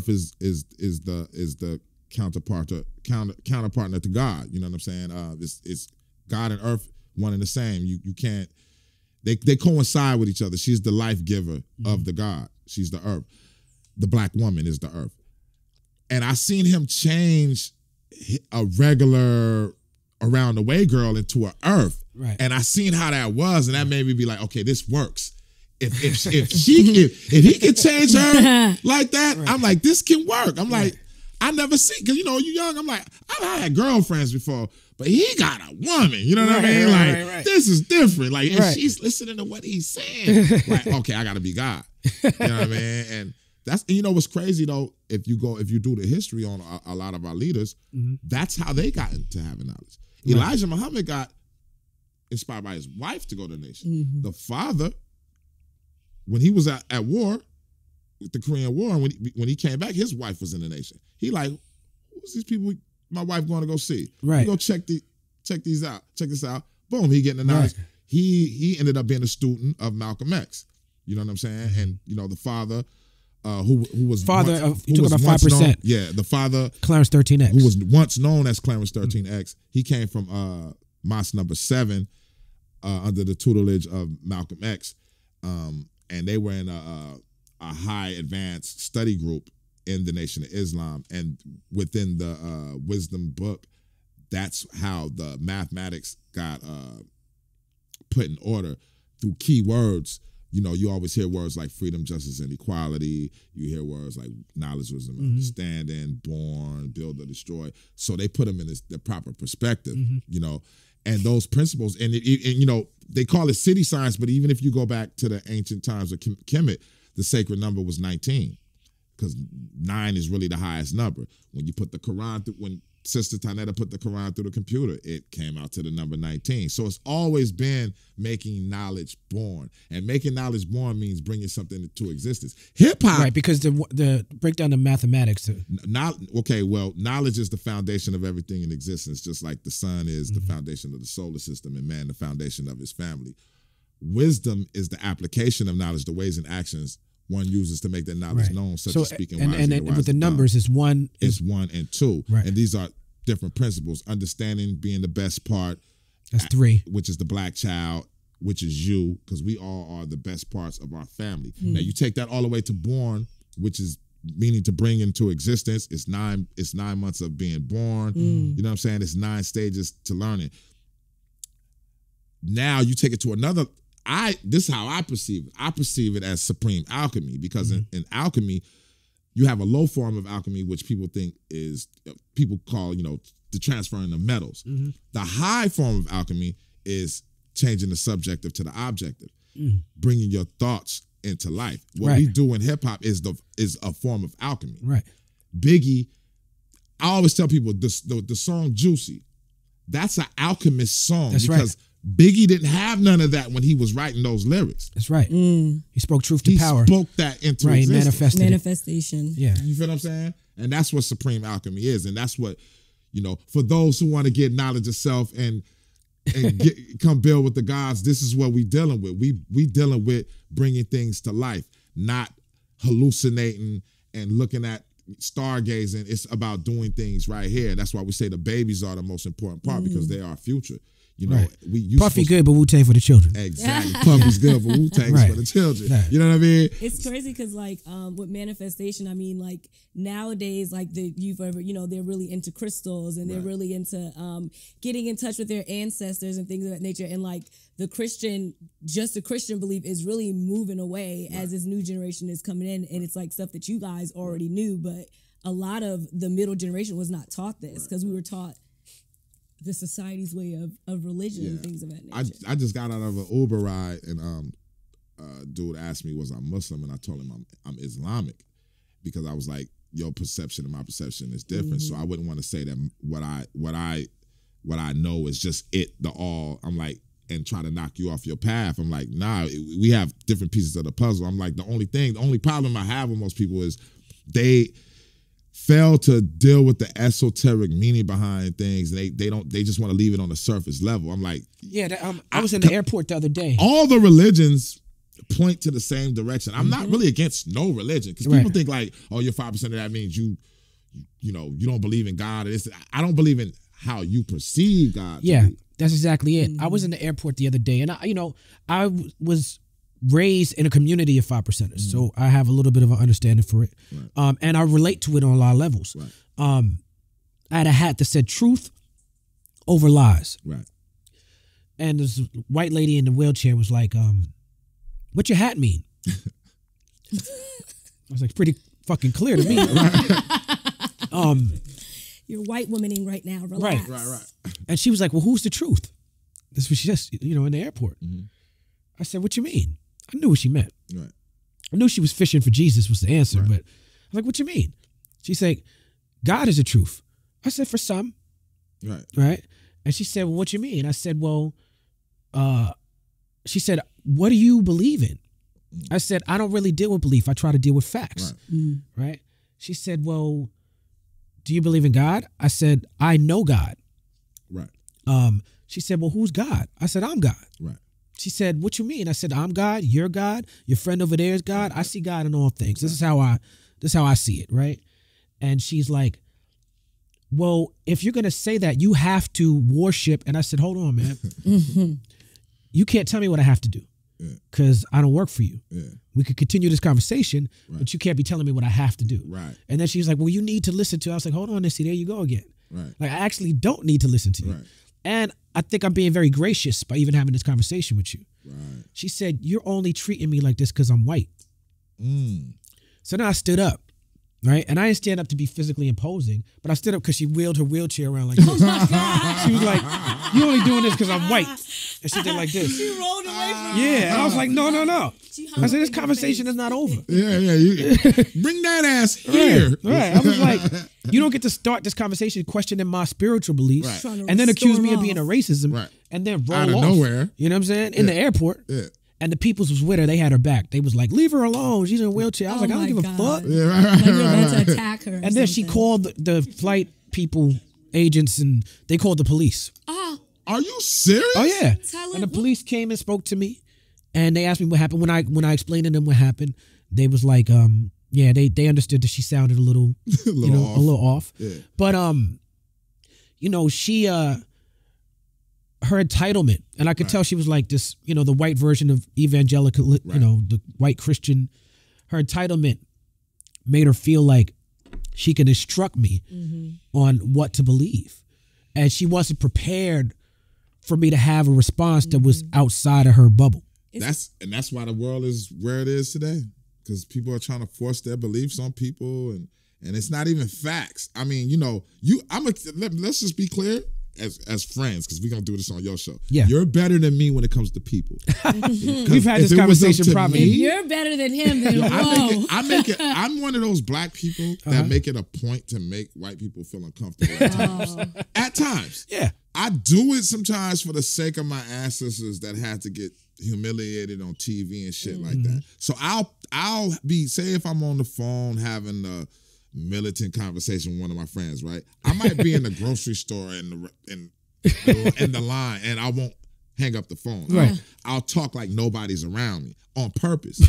is the counterpartner to God. You know what I'm saying? It's God and Earth one and the same. You can't. They coincide with each other. She's the life giver of the God. She's the Earth. The black woman is the Earth. And I seen him change a regular around the way girl into an Earth. Right. And I seen how that was, and that made me be like, okay, this works. If he can change her like that, right. I'm like, this can work. I'm like, I never see, because you young. I'm like, I've had girlfriends before, but he got a woman. You know what I mean? Like, this is different. Like, and she's listening to what he's saying. Like, okay, I got to be God. You know what I mean? And that's, what's crazy though, if you do the history on a lot of our leaders, that's how they got into having knowledge. Right. Elijah Muhammad got inspired by his wife to go to the nation. The father, when he was at war with the Korean War, and when he came back, his wife was in the nation. He like, who's these people my wife going to go see? Right. Go check these out. Check this out. Boom, he getting the knowledge. Right. He ended up being a student of Malcolm X. You know what I'm saying? And the father, who was father once, of, you talking about 5%. Yeah, the father, Clarence 13X, who was once known as Clarence 13X. He came from Mosque number 7 under the tutelage of Malcolm X, and they were in a high advanced study group in the Nation of Islam. And within the wisdom book, that's how the mathematics got put in order through key words. You always hear words like freedom, justice, and equality. You hear words like knowledge, wisdom, understanding, born, build, or destroy. So they put them in the proper perspective, and those principles. And they call it city science, but even if you go back to the ancient times of Kemet, the sacred number was 19, because 9 is really the highest number. When you put the Quran through, when Sister Tanetta put the Quran through the computer, it came out to the number 19. So it's always been making knowledge born. And making knowledge born means bringing something to existence. Hip-hop... Right, because the breakdown of mathematics... knowledge is the foundation of everything in existence, just like the sun is the foundation of the solar system, and man the foundation of his family. Wisdom is the application of knowledge, the ways and actions one uses to make that knowledge known, such as speaking wisely. And with the numbers, it's 1. It's 1 and 2. Right. And these are different principles. Understanding being the best part. That's 3. Which is the black child, which is you, because we all are the best parts of our family. Now you take that all the way to born, which is meaning to bring into existence. It's 9 months of being born. You know what I'm saying? It's 9 stages to learning. Now you take it to another... this is how I perceive it. I perceive it as supreme alchemy, because in alchemy, You have a low form of alchemy, which people call, the transferring of metals. Mm-hmm. The high form of alchemy is changing the subjective to the objective, bringing your thoughts into life. What we do in hip hop is a form of alchemy. Right. Biggie, I always tell people the song Juicy, that's an alchemist song. That's because Biggie didn't have none of that when he was writing those lyrics. That's right. He spoke truth to power. He spoke that into He existence. manifested Manifestation. it. Yeah. You feel what I'm saying? And that's what supreme alchemy is. And that's what, for those who want to get knowledge of self and come build with the gods, this is what we dealing with. We dealing with bringing things to life, not hallucinating and looking at stargazing. It's about doing things right here. That's why we say the babies are the most important part because they are our future. Puffy good, but Wu-Tang for the children. Exactly. Puffy's good, but Wu-Tang's for the children. Right. You know what I mean? It's crazy because with manifestation, I mean, like nowadays, like they're really into crystals and they're really into getting in touch with their ancestors and things of that nature. And like the Christian belief is really moving away as this new generation is coming in, and it's like stuff that you guys already knew, but a lot of the middle generation was not taught this because we were taught the society's way of religion and things of that nature. I just got out of an Uber ride and dude asked me was I Muslim, and I told him I'm Islamic because I was like, your perception and my perception is different. So I wouldn't want to say that what I know is just the all. I'm like, and try to knock you off your path. I'm like, nah, we have different pieces of the puzzle. I'm like, the only problem I have with most people is they fail to deal with the esoteric meaning behind things. They just want to leave it on the surface level. I'm like, I was in the airport the other day. All the religions point to the same direction. I'm not really against no religion because people think like, oh, you're 5% of that means you don't believe in God. I don't believe in how you perceive God. Yeah, that's exactly it. I was in the airport the other day, and I was raised in a community of 5%ers, so I have a little bit of an understanding for it, and I relate to it on a lot of levels. I had a hat that said "Truth over Lies," and this white lady in the wheelchair was like, "What's your hat mean?" I was like, "Pretty fucking clear to me." You're white womaning right now. Relax. Right. And she was like, "Well, who's the truth?" This was just in the airport. I said, "What you mean?" I knew what she meant. Right. I knew she was fishing for Jesus was the answer, but I'm like, "What you mean?" She's like, "God is the truth." I said, "For some." Right. And she said, "Well, what you mean?" I said, "Well," she said, "What do you believe in?" I said, "I don't really deal with belief. I try to deal with facts." Right. She said, "Well, do you believe in God?" I said, "I know God." Right. She said, "Well, who's God?" I said, "I'm God." Right. She said, "What you mean?" I said, "I'm God, you're God, your friend over there is God. I see God in all things. This is how I see it," right? And she's like, "Well, if you're gonna say that, you have to worship." And I said, "Hold on, man. You can't tell me what I have to do, because I don't work for you. We could continue this conversation, but you can't be telling me what I have to do." Right. And then she's like, "Well, you need to listen to." I was like, "Hold on, Nissy, there you go again." Right. Like, I actually don't need to listen to you. Right. And I think I'm being very gracious by even having this conversation with you. Right. She said, "You're only treating me like this because I'm white." So then I stood up, right? And I didn't stand up to be physically imposing, but I stood up because she wheeled her wheelchair around like this. Oh my God. She was like, "You only doing this because I'm white." And she did like this. She rolled away from Yeah. And I was like, no. I said, this conversation is not over. Yeah. You bring that ass here. Right. I was like, you don't get to start this conversation questioning my spiritual beliefs and then accuse me of being a racism and then roll out of off. nowhere. You know what I'm saying? In the airport. Yeah. And the peoples was with her. They had her back. They was like, "Leave her alone. She's in a wheelchair." I was like, "I don't give a fuck." Yeah, Like you're about to attack her. And then she called the flight people, agents, and they called the police. Are you serious? Oh yeah. Tell And the it. police came and spoke to me, and they asked me what happened. When I explained to them what happened, they was like, they understood that she sounded a little, a little off. Yeah. But she her entitlement, and I could tell she was like this, the white version of evangelical, the white Christian. Her entitlement made her feel like she could instruct me on what to believe, and she wasn't prepared for me to have a response that was outside of her bubble. That's why the world is where it is today. because people are trying to force their beliefs on people, and it's not even facts. I mean, let's just be clear as friends, because we're gonna do this on your show. Yeah. You're better than me when it comes to people. We've had this conversation probably. If you're better than him, then whoa. I'm one of those black people that make it a point to make white people feel uncomfortable at times. At times. Yeah. I do it sometimes for the sake of my ancestors that had to get humiliated on TV and shit like that. So I'll be, say if I'm on the phone having a militant conversation with one of my friends, right? I might be in the grocery store in the line, and I won't hang up the phone. Right. I'll talk like nobody's around me on purpose.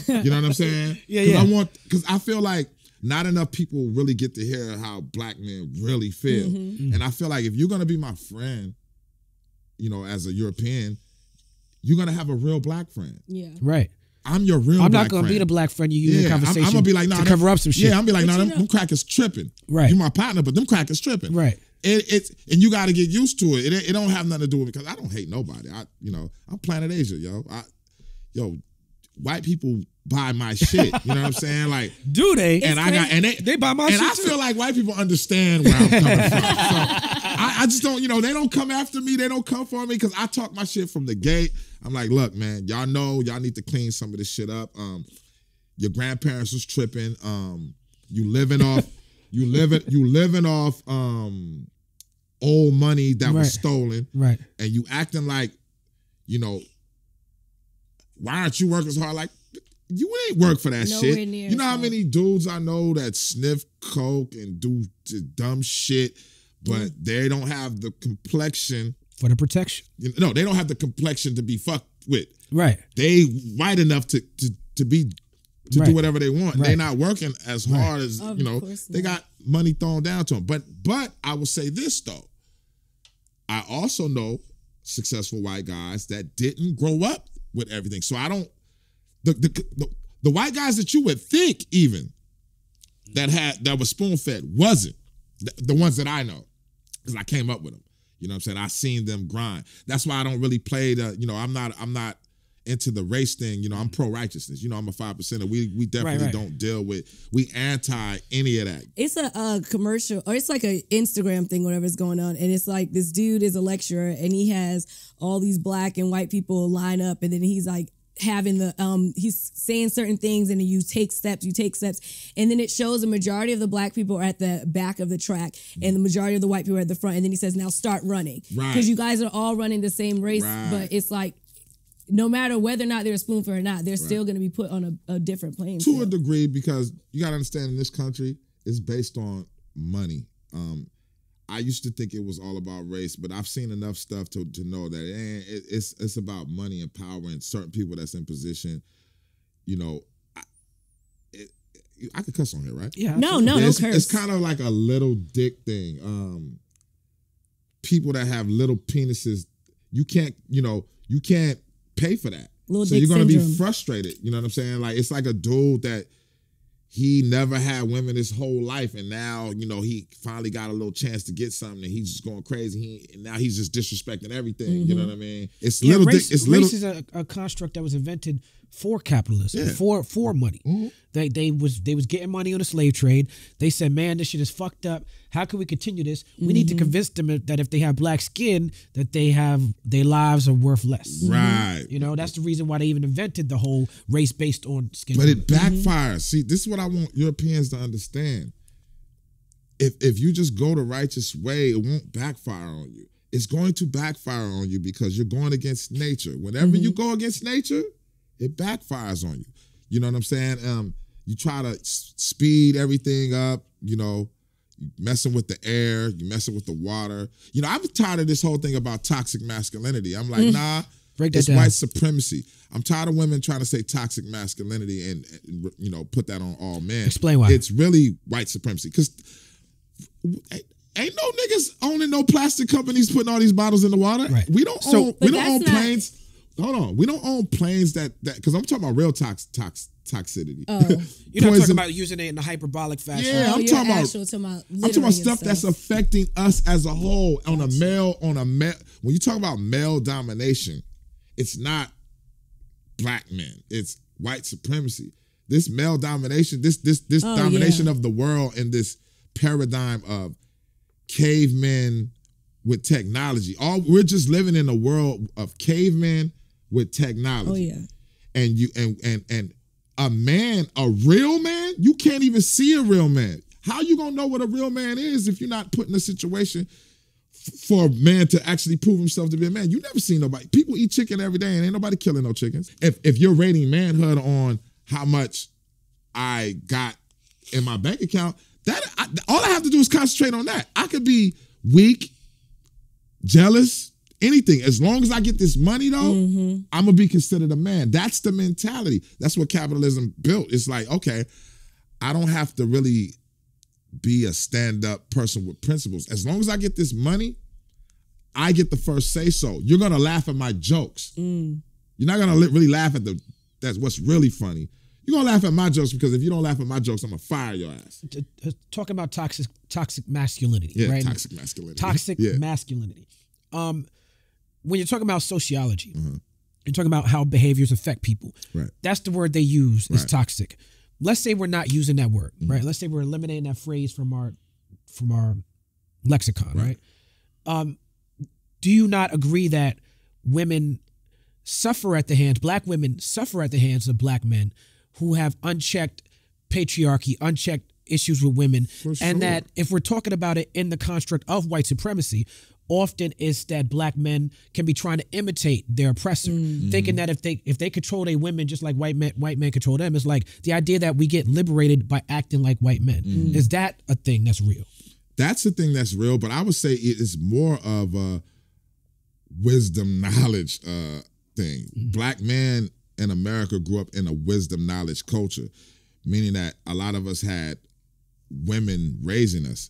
You know what I'm saying? Yeah. Because I feel like not enough people really get to hear how black men really feel. And I feel like if you're gonna be my friend, as a European, you're gonna have a real black friend. Yeah. Right. I'm your real I'm black not gonna friend. be the black friend you use in conversation. I'm gonna be like, nah, to cover up some shit. Yeah, I'm be like, nah, them crackers tripping. Right. You my partner, but them crackers tripping. Right. And you got to get used to it. It don't have nothing to do with it, because I don't hate nobody. I'm Planet Asia, yo. White people buy my shit. You know what I'm saying? Like, do they? And they buy my shit. And I feel like white people understand where I'm coming from. So I just don't. They don't come after me. They don't come for me, because I talk my shit from the gate. I'm like, look, man, y'all know y'all need to clean some of this shit up. Your grandparents was tripping. You living off old money that was stolen. Right. And you acting like, why aren't you working so hard? Like, you ain't work for that Nowhere shit. near You know how so. many dudes I know that sniff coke and do dumb shit, but they don't have the complexion For the protection. No, they don't have the complexion to be fucked with. Right. They white enough to do whatever they want. Right. They're not working as hard as Of course they not. got money thrown down to them. But I will say this though. I also know successful white guys that didn't grow up with everything. So I don't the white guys that you would think even that was spoon fed wasn't the ones that I know, because I came up with them. You know what I'm saying? I seen them grind. That's why I don't really play I'm not into the race thing. I'm pro-righteousness. I'm a 5%er. We definitely don't deal with, we anti any of that. It's a commercial, or it's like an Instagram thing, whatever's going on. And it's like this dude is a lecturer, and he has all these black and white people line up, and then he's like having he's saying certain things, and then you take steps, and then it shows the majority of the black people are at the back of the track, and the majority of the white people are at the front, and then he says, now start running. Right. Because you guys are all running the same race, Right. but it's like, no matter whether or not they're a spoonful or not, they're still going to be put on a different playing To a field. degree, because you got to understand, in this country, it's based on money. I used to think it was all about race, but I've seen enough stuff to know that it's about money and power and certain people that's in position. I could cuss on here, right? Yeah. No It's curse. kind of like a little dick thing. People that have little penises, you can't pay for that. Little So dick you're gonna be syndrome. frustrated. You know what I'm saying? Like, it's like a dude that he never had women his whole life, and now he finally got a little chance to get something, and he's just going crazy. And now he's just disrespecting everything. You know what I mean? It's Yeah, little. race, It's race little. is a construct that was invented for capitalism, Yeah. for money. Mhm. They was getting money on the slave trade. They said, man, this shit is fucked up. How can we continue this? We need to convince them that if they have black skin, that their lives are worth less. Right. That's the reason why they even invented the whole race based on skin. But color. it backfires. See, this is what I want Europeans to understand. If you just go the righteous way, it won't backfire on you. It's going to backfire on you because you're going against nature. Whenever you go against nature, it backfires on you. You know what I'm saying? You try to speed everything up, you messing with the air, you messing with the water. I'm tired of this whole thing about toxic masculinity. I'm like, nah, Break that it's down. white supremacy. I'm tired of women trying to say toxic masculinity and put that on all men. Explain why. It's really white supremacy. Because ain't no niggas owning no plastic companies putting all these bottles in the water. Right. We don't So- own But we don't that's own not- planes. Hold on. We don't own planes that because I'm talking about real toxicity. Oh. You're not Poison- talking about using it in a hyperbolic fashion. Yeah, I'm you're talking about- actual, talking about I'm talking literally about stuff and that's affecting us as a whole on a male. When you talk about male domination, it's not black men. It's white supremacy. this male domination, this domination of the world in this paradigm of cavemen with technology. We're just living in a world of cavemen with technology. Oh yeah. And you and a man, a real man, you can't even see a real man. How you gonna know what a real man is if you're not put in a situation for a man to actually prove himself to be a man? You never seen nobody. People eat chicken every day and ain't nobody killing no chickens. If you're rating manhood on how much I got in my bank account, all I have to do is concentrate on that. I could be weak, jealous, anything. As long as I get this money though, I'm gonna be considered a man. That's the mentality. That's what capitalism built. It's like, okay, I don't have to really be a stand-up person with principles. As long as I get this money, I get the first say-so. You're gonna laugh at my jokes. You're not gonna really laugh at that's what's really funny. You're gonna laugh at my jokes because if you don't laugh at my jokes, I'm gonna fire your ass. Talking about toxic masculinity, Yeah, right? toxic masculinity. Toxic masculinity. When you're talking about sociology, you're talking about how behaviors affect people. Right. That's the word they use is Right. toxic. Let's say we're not using that word, right? Let's say we're eliminating that phrase from our lexicon, right? Do you not agree that women suffer at the hands, black women suffer at the hands of black men who have unchecked patriarchy, unchecked issues with women, and that if we're talking about it in the construct of white supremacy, often it's that black men can be trying to imitate their oppressor, thinking that if they control their women just like white men control them, it's like the idea that we get liberated by acting like white men. Is that a thing that's real? That's the thing that's real, but I would say it is more of a wisdom knowledge thing. Black men in America grew up in a wisdom knowledge culture, meaning that a lot of us had women raising us.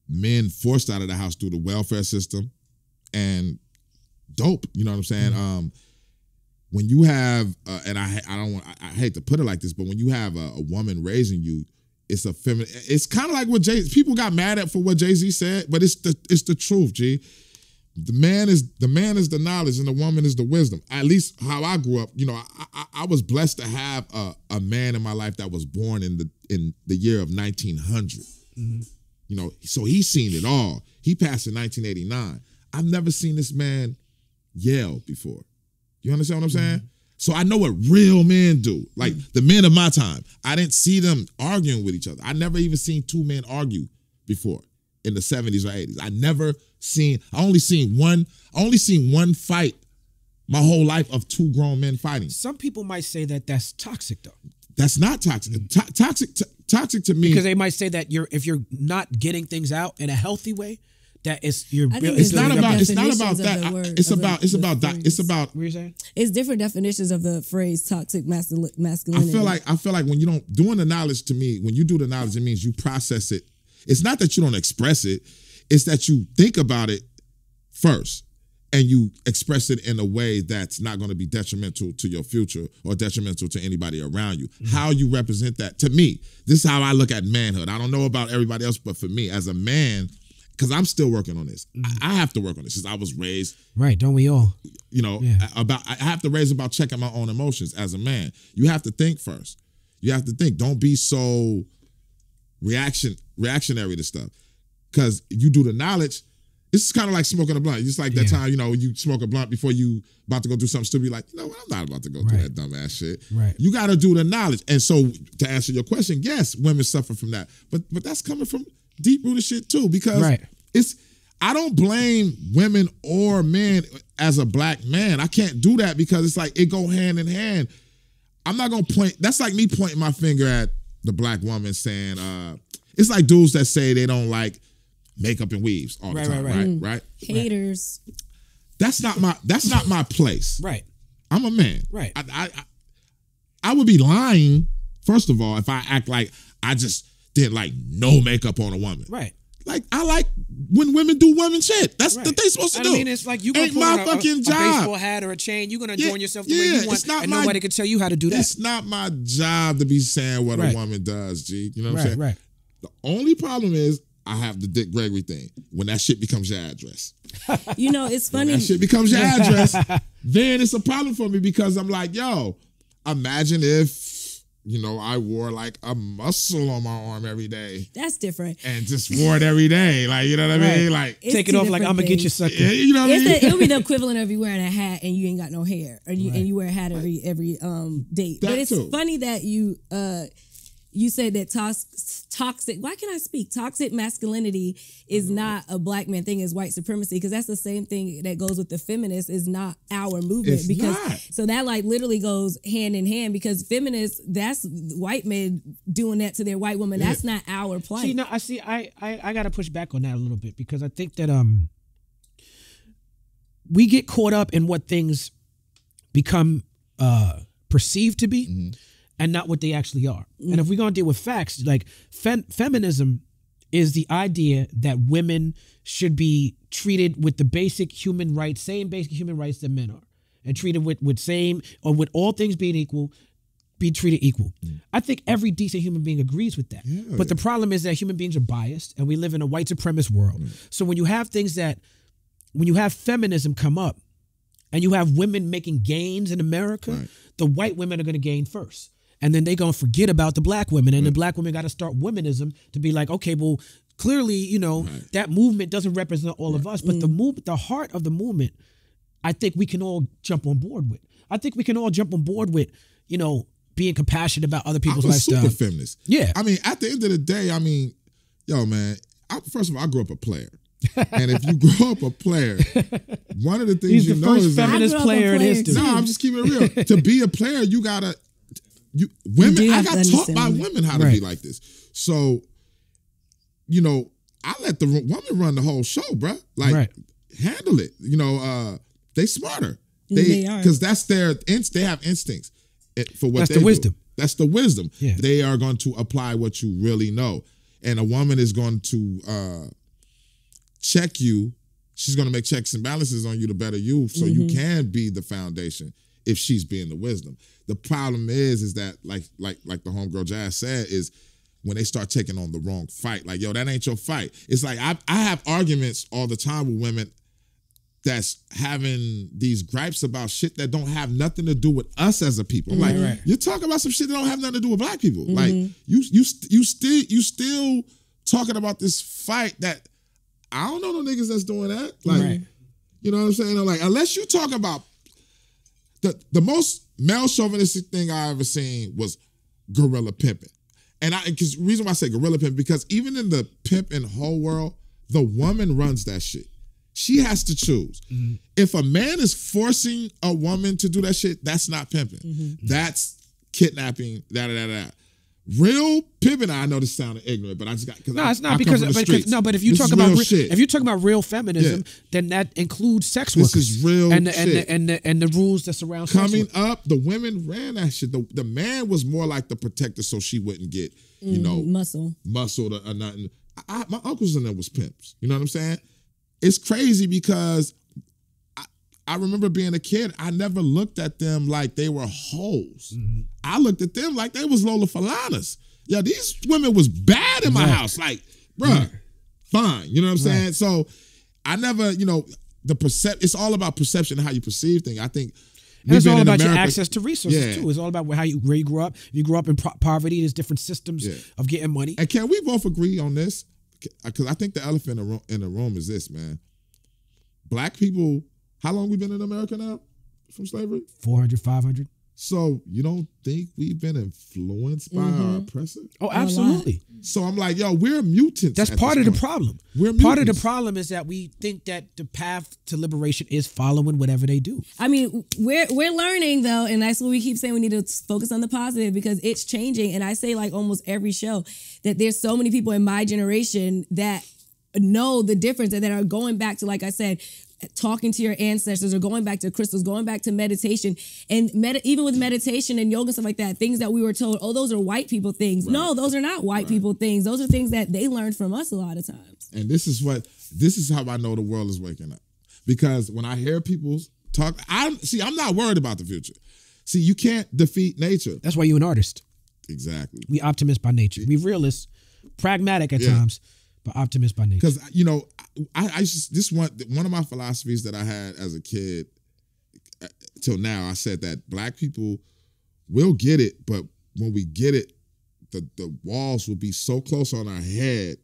Men forced out of the house through the welfare system and dope, you know what I'm saying? When you have, and I hate to put it like this, but when you have a woman raising you, it's a feminine. It's kind of like what people got mad at for what Jay-Z said, but it's the truth, G. The man is the knowledge and the woman is the wisdom. At least how I grew up, you know, I was blessed to have a man in my life that was born in the year of 1900. You know, so he's seen it all. He passed in 1989. I've never seen this man yell before. You understand what I'm saying? So I know what real men do. Like the men of my time, I didn't see them arguing with each other. I never even seen two men argue before in the 70s or 80s. I only seen one fight my whole life of two grown men fighting. Some people might say that that's toxic though. That's not toxic. Toxic to me, because they might say that if you're not getting things out in a healthy way, that it's it's not about that. It's about what you're saying. It's different definitions of the phrase toxic masculinity. I feel like when you don't doing the knowledge, to me, when you do the knowledge, it means you process it. It's not that you don't express it, it's that you think about it first and you express it in a way that's not going to be detrimental to your future or detrimental to anybody around you. How you represent that, to me, this is how I look at manhood. I don't know about everybody else, but for me as a man, because I'm still working on this. I have to work on this because I was raised. Right, don't we all? You know, I have to raise about checking my own emotions as a man. You have to think first. You have to think. Don't be so reactionary to stuff. Because you do the knowledge, it's kind of like smoking a blunt. It's like that time, you know, you smoke a blunt before you about to go do something stupid. You're like, you know what, I'm not about to go do that dumbass shit. Right. You got to do the knowledge. And so to answer your question, yes, women suffer from that. But that's coming from deep-rooted shit too, because I don't blame women or men as a black man. I can't do that because it's like it go hand in hand. I'm not going to point. That's like me pointing my finger at the black woman saying, it's like dudes that say they don't like makeup and weaves all the time, right? Haters. That's not my place. Right. I'm a man. Right. I would be lying, first of all, if I act like I just did like no makeup on a woman. Right. Like I like when women do women shit. That's what they supposed to do. I mean, it's like you gonna ain't put my on a fucking job. baseball hat or a chain. You're gonna adorn yourself the way you want, and nobody can tell you how to do that. It's not my job to be saying what a woman does, G. You know what I'm saying? Right. The only problem is I have the Dick Gregory thing. When that shit becomes your address. You know, it's funny. When that shit becomes your address, then it's a problem for me because I'm like, yo, imagine if, you know, I wore like a muscle on my arm every day That's different. and just wore it every day. Like, you know what I mean? Like, It's Take it two off like I'm different gonna get you things. sucker. you know what I mean? It'll be the equivalent of you wearing a hat and you ain't got no hair, and you wear a hat every date. That But it's too. funny that you said that toxic. Why can I speak? Toxic masculinity is not a black man thing; is white supremacy, because that's the same thing that goes with the feminist. Is not our movement It's because not. so that like literally goes hand in hand, because feminists, that's white men doing that to their white woman. That's not our plight. See, no, I got to push back on that a little bit, because I think that we get caught up in what things become perceived to be, and not what they actually are. And if we're gonna deal with facts, like feminism is the idea that women should be treated with the basic human rights, same basic human rights that men are, and treated with same, or with all things being equal, be treated equal. I think every decent human being agrees with that. But the problem is that human beings are biased, and we live in a white supremacist world. So when you have when you have feminism come up, and you have women making gains in America, the white women are going to gain first. And then they're going to forget about the black women. And the black women got to start womenism to be like, okay, well, clearly, you know, that movement doesn't represent all of us. But the heart of the movement, I think we can all jump on board with. I think we can all jump on board with, you know, being compassionate about other people's I'm a lifestyle. super feminist. Yeah. I mean, at the end of the day, I mean, yo, man, first of all, I grew up a player. And if you grow up a player, one of the things He's you the know first is that, feminist I grew up a player in player, history. too. no, I'm just keeping it real. To be a player, you gotta, women, do I have got to taught by understand. women how to be like this. So, you know, I let the woman run the whole show, bruh. Like, handle it. You know, they smarter. They are. Because that's they have instincts for what That's they the do. wisdom. That's the wisdom. Yeah. They are going to apply what you really know. And a woman is going to check you. She's going to make checks and balances on you to better you, so you can be the foundation if she's being the wisdom. The problem is that like the homegirl Jazz said, is when they start taking on the wrong fight. Like, yo, that ain't your fight. It's like I have arguments all the time with women that's having these gripes about shit that don't have nothing to do with us as a people. I'm like, you're talking about some shit that don't have nothing to do with black people. Like, you still talking about this fight that I don't know no niggas that's doing that. Like, you know what I'm saying? I'm like, unless you talk about the most male chauvinistic thing I ever seen was gorilla pimping. And because the reason why I say gorilla pimping, because even in the pimping whole world, the woman runs that shit. She has to choose. If a man is forcing a woman to do that shit, that's not pimping. That's kidnapping, Real pimping, I know this sounded ignorant, but I just got, No, it's not, because but if you talk about real feminism, then that includes sex workers. This is real and shit. and the rules that surround sex Coming work. up, the women ran that shit. The man was more like the protector, so she wouldn't get, you know, muscled or nothing. My uncles and them was pimps. You know what I'm saying? It's crazy because I remember being a kid, I never looked at them like they were hoes. I looked at them like they was Lola Falanas. Yeah, these women was bad in my house. Like, bruh, fine. You know what I'm saying? So I never, you know, it's all about perception and how you perceive things. I think and it's all about America, your access to resources too. It's all about where you grew up. If you grew up in poverty, there's different systems of getting money. And can we both agree on this? Because I think the elephant in the room is this, man. Black people, how long we been in America now from slavery? 400, 500. So you don't think we've been influenced by our oppressor? Oh, absolutely. So I'm like, yo, we're mutants. That's part of the problem. We're part of the mutants. problem is that we think that the path to liberation is following whatever they do. I mean, we're learning though, and that's what we keep saying. We need to focus on the positive because it's changing. And I say like almost every show that there's so many people in my generation that know the difference and that are going back to, like I said, talking to your ancestors or going back to crystals, going back to meditation and even with meditation and yoga and stuff like that, things that we were told, oh, those are white people things. Right. No, those are not white people things. Those are things that they learned from us a lot of times. And this is how I know the world is waking up. Because when I hear people talk, I'm not worried about the future. See, you can't defeat nature. That's why you're an artist. Exactly. We optimists by nature. We realists, pragmatic at times, but optimists by nature. Because, you know, one of my philosophies that I had as a kid till now, I said that black people we'll get it, but when we get it, the walls will be so close on our head.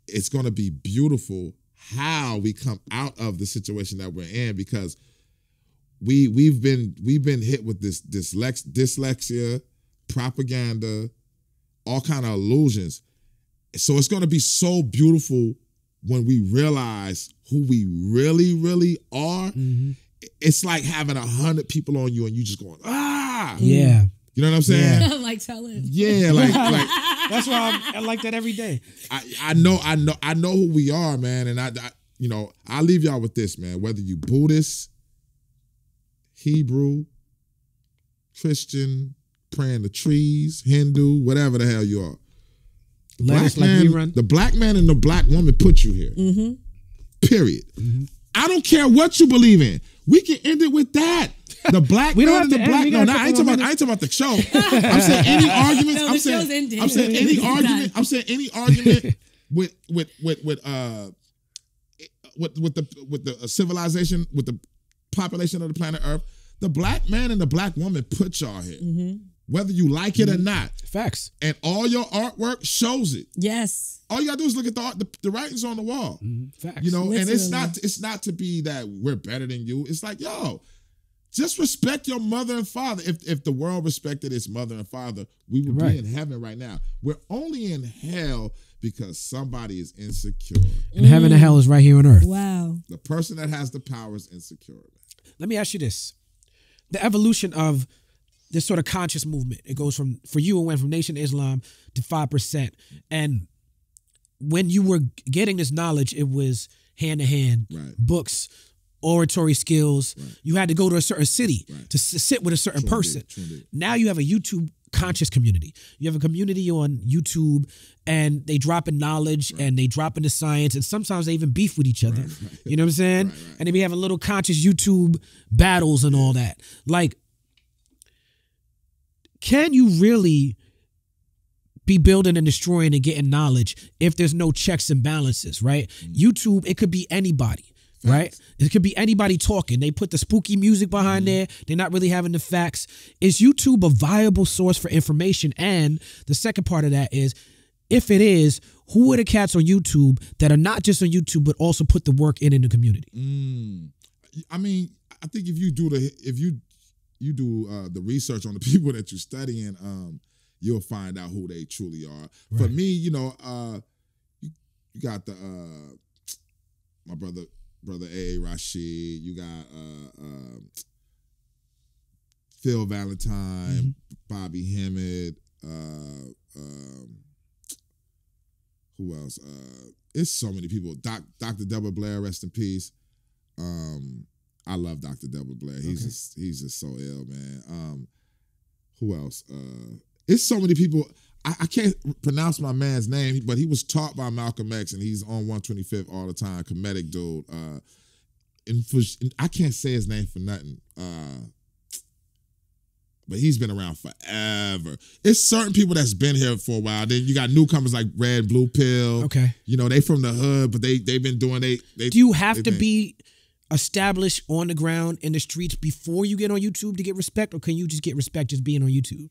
It's going to be beautiful how we come out of the situation that we're in, because we've been hit with this dyslexia, propaganda, all kind of illusions. So it's going to be so beautiful when we realize who we really, really are. Mm-hmm. It's like having 100 people on you and you just going, ah. Yeah. You know what I'm saying? Like tell it. Yeah, like That's why I like that every day. I know who we are, man, and I I'll leave y'all with this, man. Whether you Buddhist, Hebrew, Christian, praying to trees, Hindu, whatever the hell you are, the black man and the black woman put you here. Mm-hmm. Period. Mm-hmm. I don't care what you believe in. We can end it with that. The black man and the black. No, I ain't talking about the show. I'm saying any arguments. No, I'm saying any argument. I'm saying any argument with the civilization, with the population of the planet Earth. The black man and the black woman put y'all here, whether you like it or not. Facts. And all your artwork shows it. Yes. All you gotta do is look at the writings on the wall. Facts. You know, Literally. and it's not to be that we're better than you. It's like, yo, just respect your mother and father. If the world respected its mother and father, we would be in heaven right now. We're only in hell because somebody is insecure. And heaven and hell is right here on earth. Wow. The person that has the power is insecure. Let me ask you this. The evolution of this sort of conscious movement, it goes from, for you, it went from Nation of Islam to 5%. And when you were getting this knowledge, it was hand to hand, books, oratory skills. You had to go to a certain city to sit with a certain person. Now you have a YouTube conscious community. You have a community on YouTube, and they drop in knowledge and they drop into science, and sometimes they even beef with each other. You know what I'm saying? And they be having little conscious YouTube battles and all that. Like, can you really be building and destroying and getting knowledge if there's no checks and balances, right? YouTube, it could be anybody. Right? It could be anybody talking. They put the spooky music behind there. They're not really having the facts. Is YouTube a viable source for information? And the second part of that is, if it is, who are the cats on YouTube that are not just on YouTube but also put the work in the community? I mean, I think if you do the research on the people that you're studying, you'll find out who they truly are. For me, you got my brother A.A. Rashid, you got Phil Valentine, Bobby Hemmett, who else? It's so many people. Dr. Delbert Blair, rest in peace. I love Dr. Delbert Blair. He's just so ill, man. Who else? It's so many people. I can't pronounce my man's name, but he was taught by Malcolm X, and he's on 125th all the time. Comedic dude. And I can't say his name for nothing. But he's been around forever. It's certain people that's been here for a while. Then you got newcomers like Red Blue Pill. Okay. You know, they from the hood, but they've been doing Do you have to be established on the ground in the streets before you get on YouTube to get respect, or can you just get respect just being on YouTube?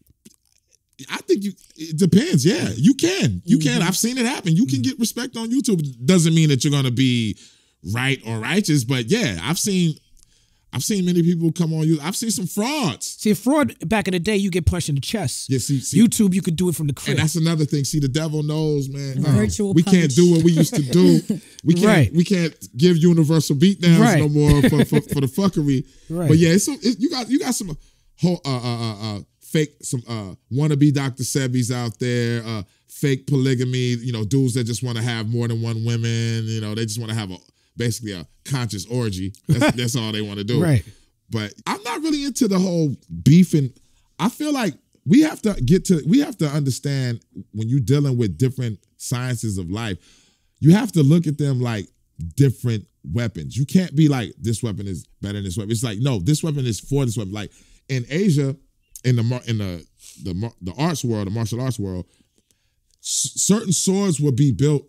I think it depends. Yeah, you can. You can. I've seen it happen. You can get respect on YouTube. Doesn't mean that you're going to be right or righteous, but yeah, I've seen many people come on YouTube. I've seen some frauds. See, a fraud back in the day, you get punched in the chest. Yeah, see, YouTube, you could do it from the crib. And that's another thing. See, the devil knows, man. Virtual we punch. can't do what we used to do. We can't give universal beatdowns no more for the fuckery. Right. But yeah, you got some fake, some wannabe Dr. Sebis out there, fake polygamy, dudes that just want to have more than one woman, they just want to have basically a conscious orgy. That's all they want to do. Right. But I'm not really into the whole beefing. I feel like we have to understand, when you're dealing with different sciences of life, you have to look at them like different weapons. You can't be like, this weapon is better than this weapon. It's like, no, this weapon is for this weapon. Like in Asia, in the arts world, the martial arts world, certain swords will be built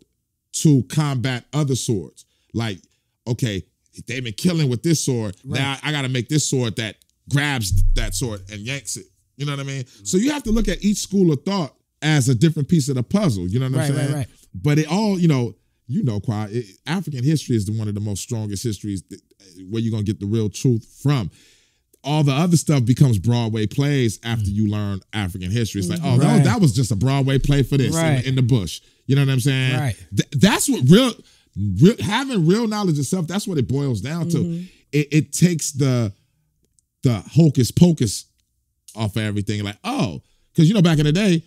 to combat other swords. Like, okay, they've been killing with this sword. Right. Now I got to make this sword that grabs that sword and yanks it You know what I mean? So you have to look at each school of thought as a different piece of the puzzle. You know what I'm saying? Right. But it all, Quad, African history is one of the most strongest histories where you're going to get the real truth from. All the other stuff becomes Broadway plays after you learn African history. It's like, oh, Right. that was just a Broadway play for this Right. in the bush. You know what I'm saying? Right. That's what having real knowledge of self, that's what it boils down to. It takes the hocus pocus off of everything. Like, because back in the day,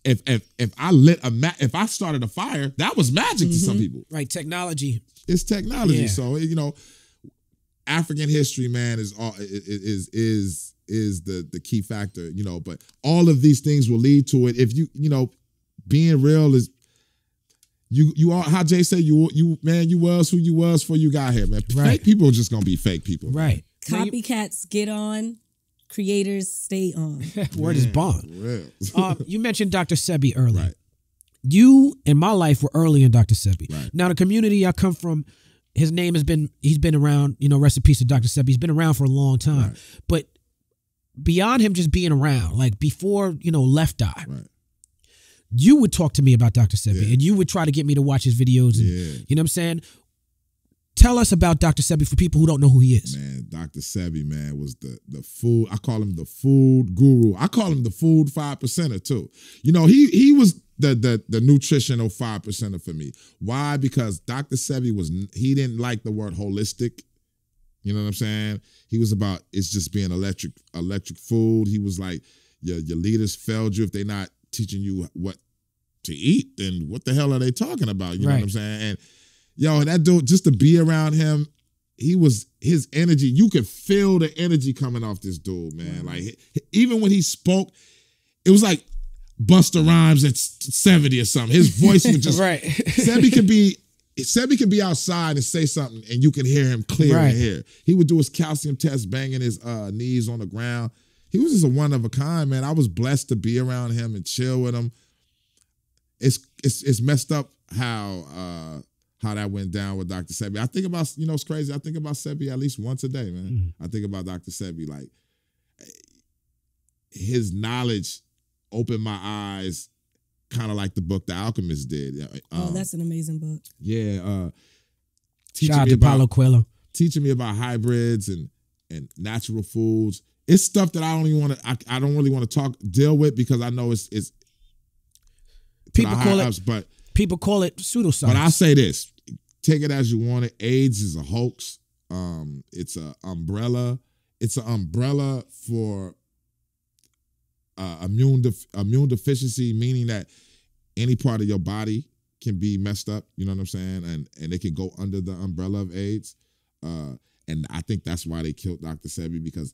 if I started a fire, that was magic to some people. Right, technology. It's technology. Yeah. So African history, man, is the key factor. But all of these things will lead to it. If being real is you are, how Jay said, you was who you was before you got here, man. Right. Fake people are just gonna be fake people. Right. Copycats get on, creators stay on. Word is bond. Real. You mentioned Dr. Sebi earlier. Right. You and my life were early in Dr. Sebi. Right. Now, the community I come from, his name he's been around, rest in peace to Dr. Sebi. He's been around for a long time. Right. But beyond him just being around, like before, Left Eye, Right. you would talk to me about Dr. Sebi Yeah. and you would try to get me to watch his videos. And, Yeah. You know what I'm saying? Tell us about Dr. Sebi for people who don't know who he is. Man, Dr. Sebi, man, was the food. I call him the food guru. I call him the food 5%er too. He was the nutritional 5%er for me. Why? Because Dr. Sebi he didn't like the word holistic. You know what I'm saying? He was about it's just being electric food. He was like, your leaders failed you if they're not teaching you what to eat. Then what the hell are they talking about? You know what I'm saying? And that dude, just to be around him, his energy, you could feel the energy coming off this dude, man. Like, even when he spoke, it was like Busta Rhymes at 70 or something. His voice would just, Right. Sebi could be outside and say something and you can hear him clear Right. in here. He would do his calcium test, banging his knees on the ground. He was just a one of a kind, man. I was blessed to be around him and chill with him. It's messed up how that went down with Dr. Sebi. I think about, it's crazy. I think about Sebi at least once a day, man. I think about Dr. Sebi, like, his knowledge opened my eyes, kind of like the book The Alchemist did. That's an amazing book. Yeah. Shout out to Paulo Coelho. Teaching me about hybrids and natural foods. It's stuff that I don't even want to. I don't really want to deal with because I know it's People call it. But People call it pseudoscience. But I say this: take it as you want it. AIDS is a hoax. It's an umbrella. It's an umbrella for immune deficiency, meaning that any part of your body can be messed up. You know what I'm saying? And they can go under the umbrella of AIDS. And I think that's why they killed Dr. Sebi, because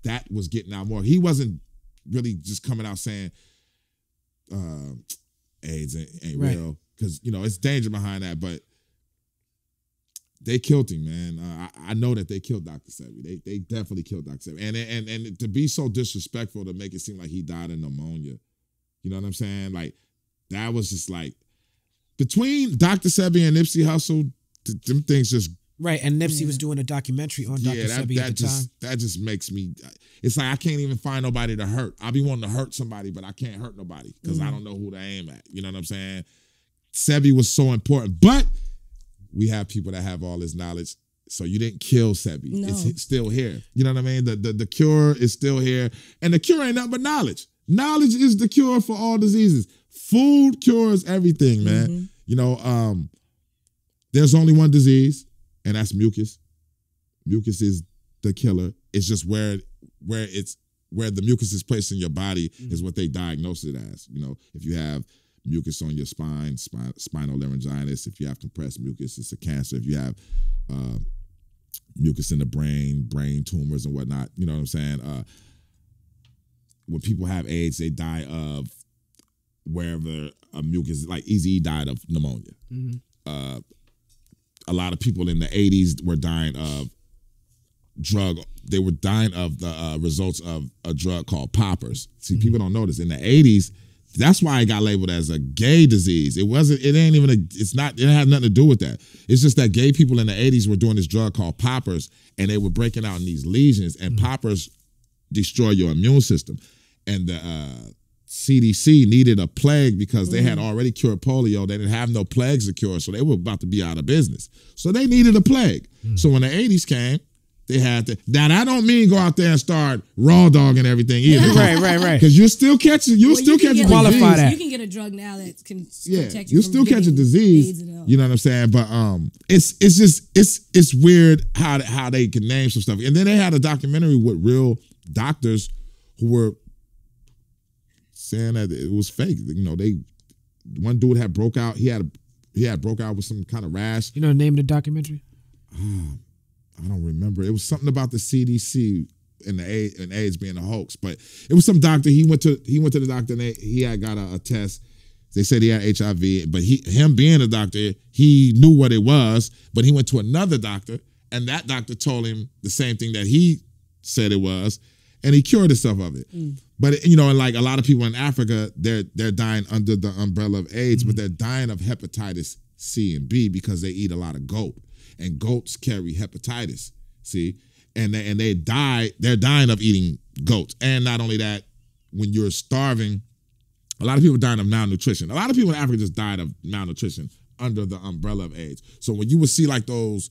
that was getting out more. He wasn't really just coming out saying AIDS ain't Right. real, because it's danger behind that. But they killed him, man. I know that they killed Dr. Sebi. They definitely killed Dr. Sebi. And to be so disrespectful to make it seem like he died of pneumonia, you know what I'm saying? Like, that was just like, between Dr. Sebi and Nipsey Hussle, them things just. Right, and Nipsey was doing a documentary on Dr. Sebi at the time. That just makes me. It's like I can't even find nobody to hurt. I be wanting to hurt somebody, but I can't hurt nobody because I don't know who to aim at. You know what I'm saying? Sebi was so important, but we have people that have all this knowledge. So you didn't kill Sebi. No. It's still here. You know what I mean? The cure is still here, and the cure ain't nothing but knowledge. Knowledge is the cure for all diseases. Food cures everything, man. There's only one disease, and that's mucus. Mucus is the killer. It's just where the mucus is placed in your body is what they diagnose it as. If you have mucus on your spine, spinal laryngitis. If you have compressed mucus, it's a cancer. If you have mucus in the brain tumors and whatnot, you know what I'm saying? When people have AIDS, they die of wherever a mucus, like Eazy died of pneumonia. A lot of people in the 80s were dying of they were dying of the results of a drug called poppers. See, people don't know this. In the 80s, that's why it got labeled as a gay disease. It had nothing to do with that. It's just that gay people in the 80s were doing this drug called poppers, and they were breaking out in these lesions, and poppers destroy your immune system. And the CDC needed a plague because they had already cured polio. They didn't have no plagues to cure, so they were about to be out of business. So they needed a plague. So when the 80s came, they had to. Now, that don't mean go out there and start raw dogging everything either. Right. Because you'll still catch it. You'll still catch a qualify disease. that. You can get a drug now that can Yeah, protect you from still catch a getting disease. AIDS and all. You know what I'm saying? But it's just it's weird how they can name some stuff. And then they had a documentary with real doctors who were saying that it was fake. You know, one dude had broke out. He had broke out with some kind of rash. You know the name of the documentary? I don't remember. It was something about the CDC and AIDS being a hoax. But it was some doctor. He went to the doctor and he had got a test. They said he had HIV, but him being a doctor, he knew what it was. But he went to another doctor, and that doctor told him the same thing that he said it was, and he cured himself of it. But you know, and like a lot of people in Africa, they're dying under the umbrella of AIDS, but they're dying of hepatitis C and B because they eat a lot of goat, and goats carry hepatitis. See, and they're dying of eating goats, and not only that, when you're starving. A lot of people dying of malnutrition. A lot of people in Africa just died of malnutrition under the umbrella of AIDS. So when you would see like those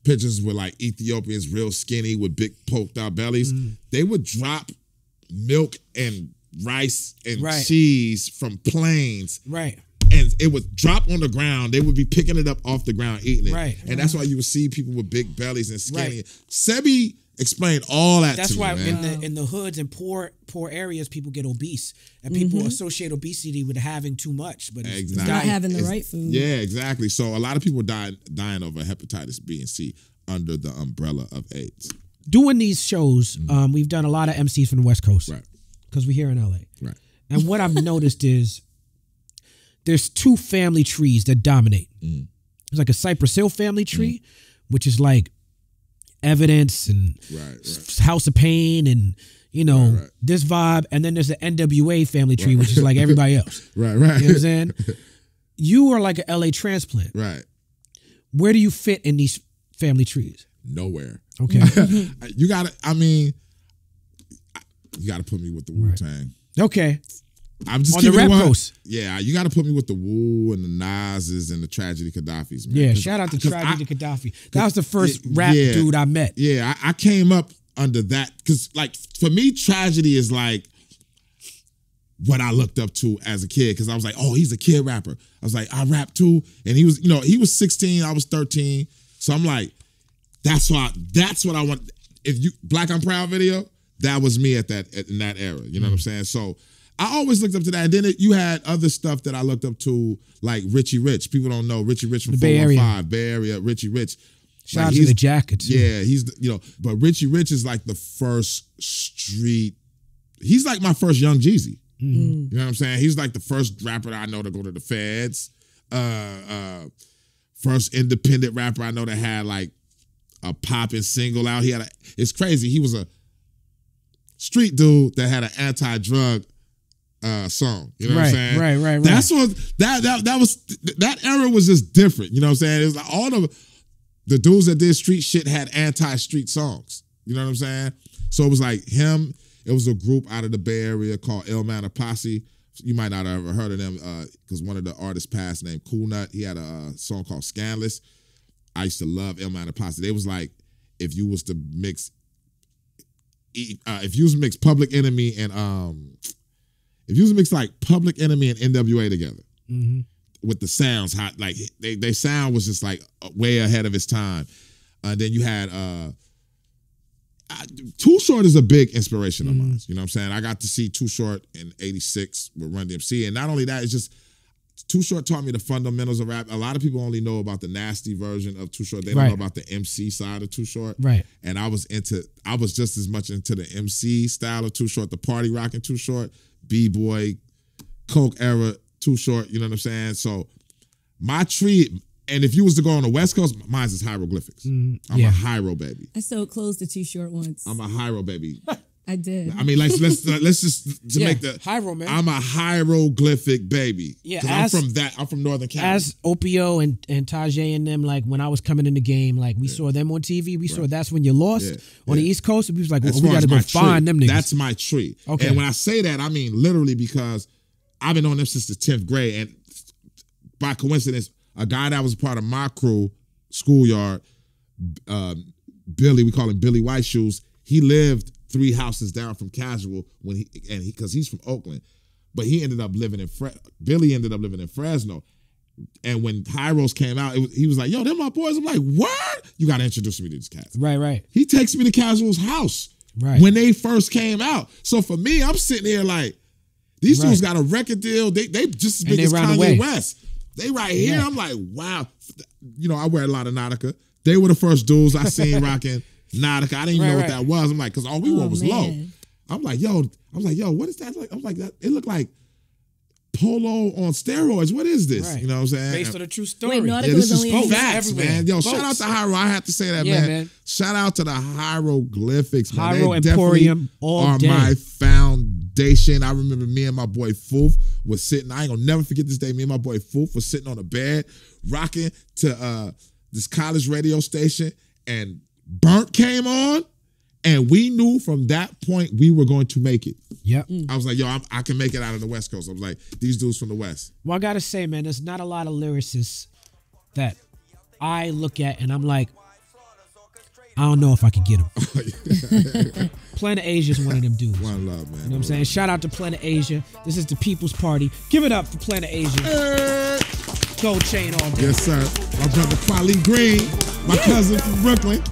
pictures with like Ethiopians real skinny with big poked out bellies, they would drop milk and rice and cheese from planes. Right. And it would drop on the ground. They would be picking it up off the ground, eating it. Right. And that's why you would see people with big bellies and skinny. Sebi explained all that That's to why me, man. in the hoods and poor areas, people get obese, and people associate obesity with having too much, but it's Exactly. Not having the right food. Yeah, exactly. So a lot of people dying over hepatitis B and C under the umbrella of AIDS. Doing these shows, we've done a lot of MCs from the West Coast, Right. Because we're here in LA, Right. and what I've noticed is there's two family trees that dominate. There's like a Cypress Hill family tree, which is like Evidence and House of Pain and this vibe, and then there's the NWA family tree, which is like everybody else. Right. You know what I'm saying? You are like an LA transplant. Right. Where do you fit in these family trees? Nowhere. Okay. You gotta put me with the Wu-Tang. Okay. I'm just On the rap one. coast. Yeah, you gotta put me with the Wu and the Nas's and the Tragedy Gaddafis, man. Yeah, shout out to Tragedy Gaddafi. That was the first rap dude I met. Yeah, I came up under that because, like, for me, Tragedy is like what I looked up to as a kid because I was like, oh, he's a kid rapper. I was like, I rap too, and he was 16, I was 13, so I'm like, that's what I want. If you Black I'm Proud video, that was me in that era. You know what I'm saying? So I always looked up to that. And then you had other stuff that I looked up to, like Richie Rich. People don't know Richie Rich from the Bay Area. 415, Bay Area, Richie Rich. Shout out to the Jackets. Yeah, but Richie Rich is like the first street. He's like my first Young Jeezy. You know what I'm saying? He's like the first rapper that I know to go to the feds. First independent rapper I know that had like a popping single out. It's crazy. He was a street dude that had an anti-drug song. You know what I'm saying? Right. That's what that era was just different. You know what I'm saying? It was like all the dudes that did street shit had anti-street songs. You know what I'm saying? So it was like him. It was a group out of the Bay Area called Illmatic Posse. You might not have ever heard of them because one of the artists passed named Cool Nut. He had a song called Scandalous. I used to love Illmatic Posse. They was like if you was to mix Public Enemy and if you was to mix like Public Enemy and NWA together with the sounds, hot like they sound was just like way ahead of its time. Then you had Too Short is a big inspiration of mine. You know what I'm saying? I got to see Too Short in '86 with Run DMC, and not only that, it's just Too Short taught me the fundamentals of rap. A lot of people only know about the nasty version of Too Short. They don't know about the MC side of Too Short. Right. And I was just as much into the MC style of Too Short, the party rocking Too Short, B-boy, Coke era Too Short. You know what I'm saying? So my tree. And if you was to go on the West Coast, mine's is hieroglyphics. I'm a hiero baby. I sewed clothes to Too Short once. I'm a hiero baby. I did. I mean, let's just to Yeah, make the Hyro, man. I'm a hieroglyphic baby. Yeah, 'Cause I'm from Northern Cali. As Opio and Tajay and them, like when I was coming in the game, like we saw them on TV. We saw That's When You Lost Yeah, on the yeah. East Coast. We was like, As well, we far got to as go my find tree, them niggas. That's my tree. Okay. And when I say that, I mean literally because I've been on them since the 10th grade. And by coincidence, a guy that was a part of my crew, Schoolyard, Billy, we call him Billy White Shoes, he lived 3 houses down from Casual because he's from Oakland. But he ended up living in Billy ended up living in Fresno. And when Hyros came out, he was like, yo, they're my boys. I'm like, what? You got to introduce me to these cats. right. He takes me to Casual's house when they first came out. So for me, I'm sitting here like, these dudes got a record deal. They just as big as Kanye West. They right here. I'm like, wow. You know, I wear a lot of Nautica. They were the first dudes I seen rocking Nautica. I didn't even know what that was. I'm like, because all we wore was low. I'm like, yo, what is that? I was like, it looked like Polo on steroids. What is this? Right. You know what I'm saying? Based on a true story. Wait, Nautica This was is only facts, everywhere. man. Yo, Boats. shout out to Hyro. I have to say that, Yeah, man. man. Shout out to the hieroglyphics, man. Hyro They definitely Emporium all are day. my foundation. I remember me and my boy Foof was sitting. I ain't gonna never forget this day. Me and my boy Foof was sitting on a bed, rocking to this college radio station, and Burnt came on, and we knew from that point we were going to make it. Yep. I was like, yo, I can make it out of the West Coast. I was like, these dudes from the West. Well, I gotta say, man, there's not a lot of lyricists that I look at and I'm like, I don't know if I can get them. Planet Asia is one of them dudes. One love, man. You know what I'm saying? Shout out to Planet Asia. This is the People's Party. Give it up for Planet Asia. Gold chain all day. Yes, sir. My brother Kweli Green, my cousin from Brooklyn.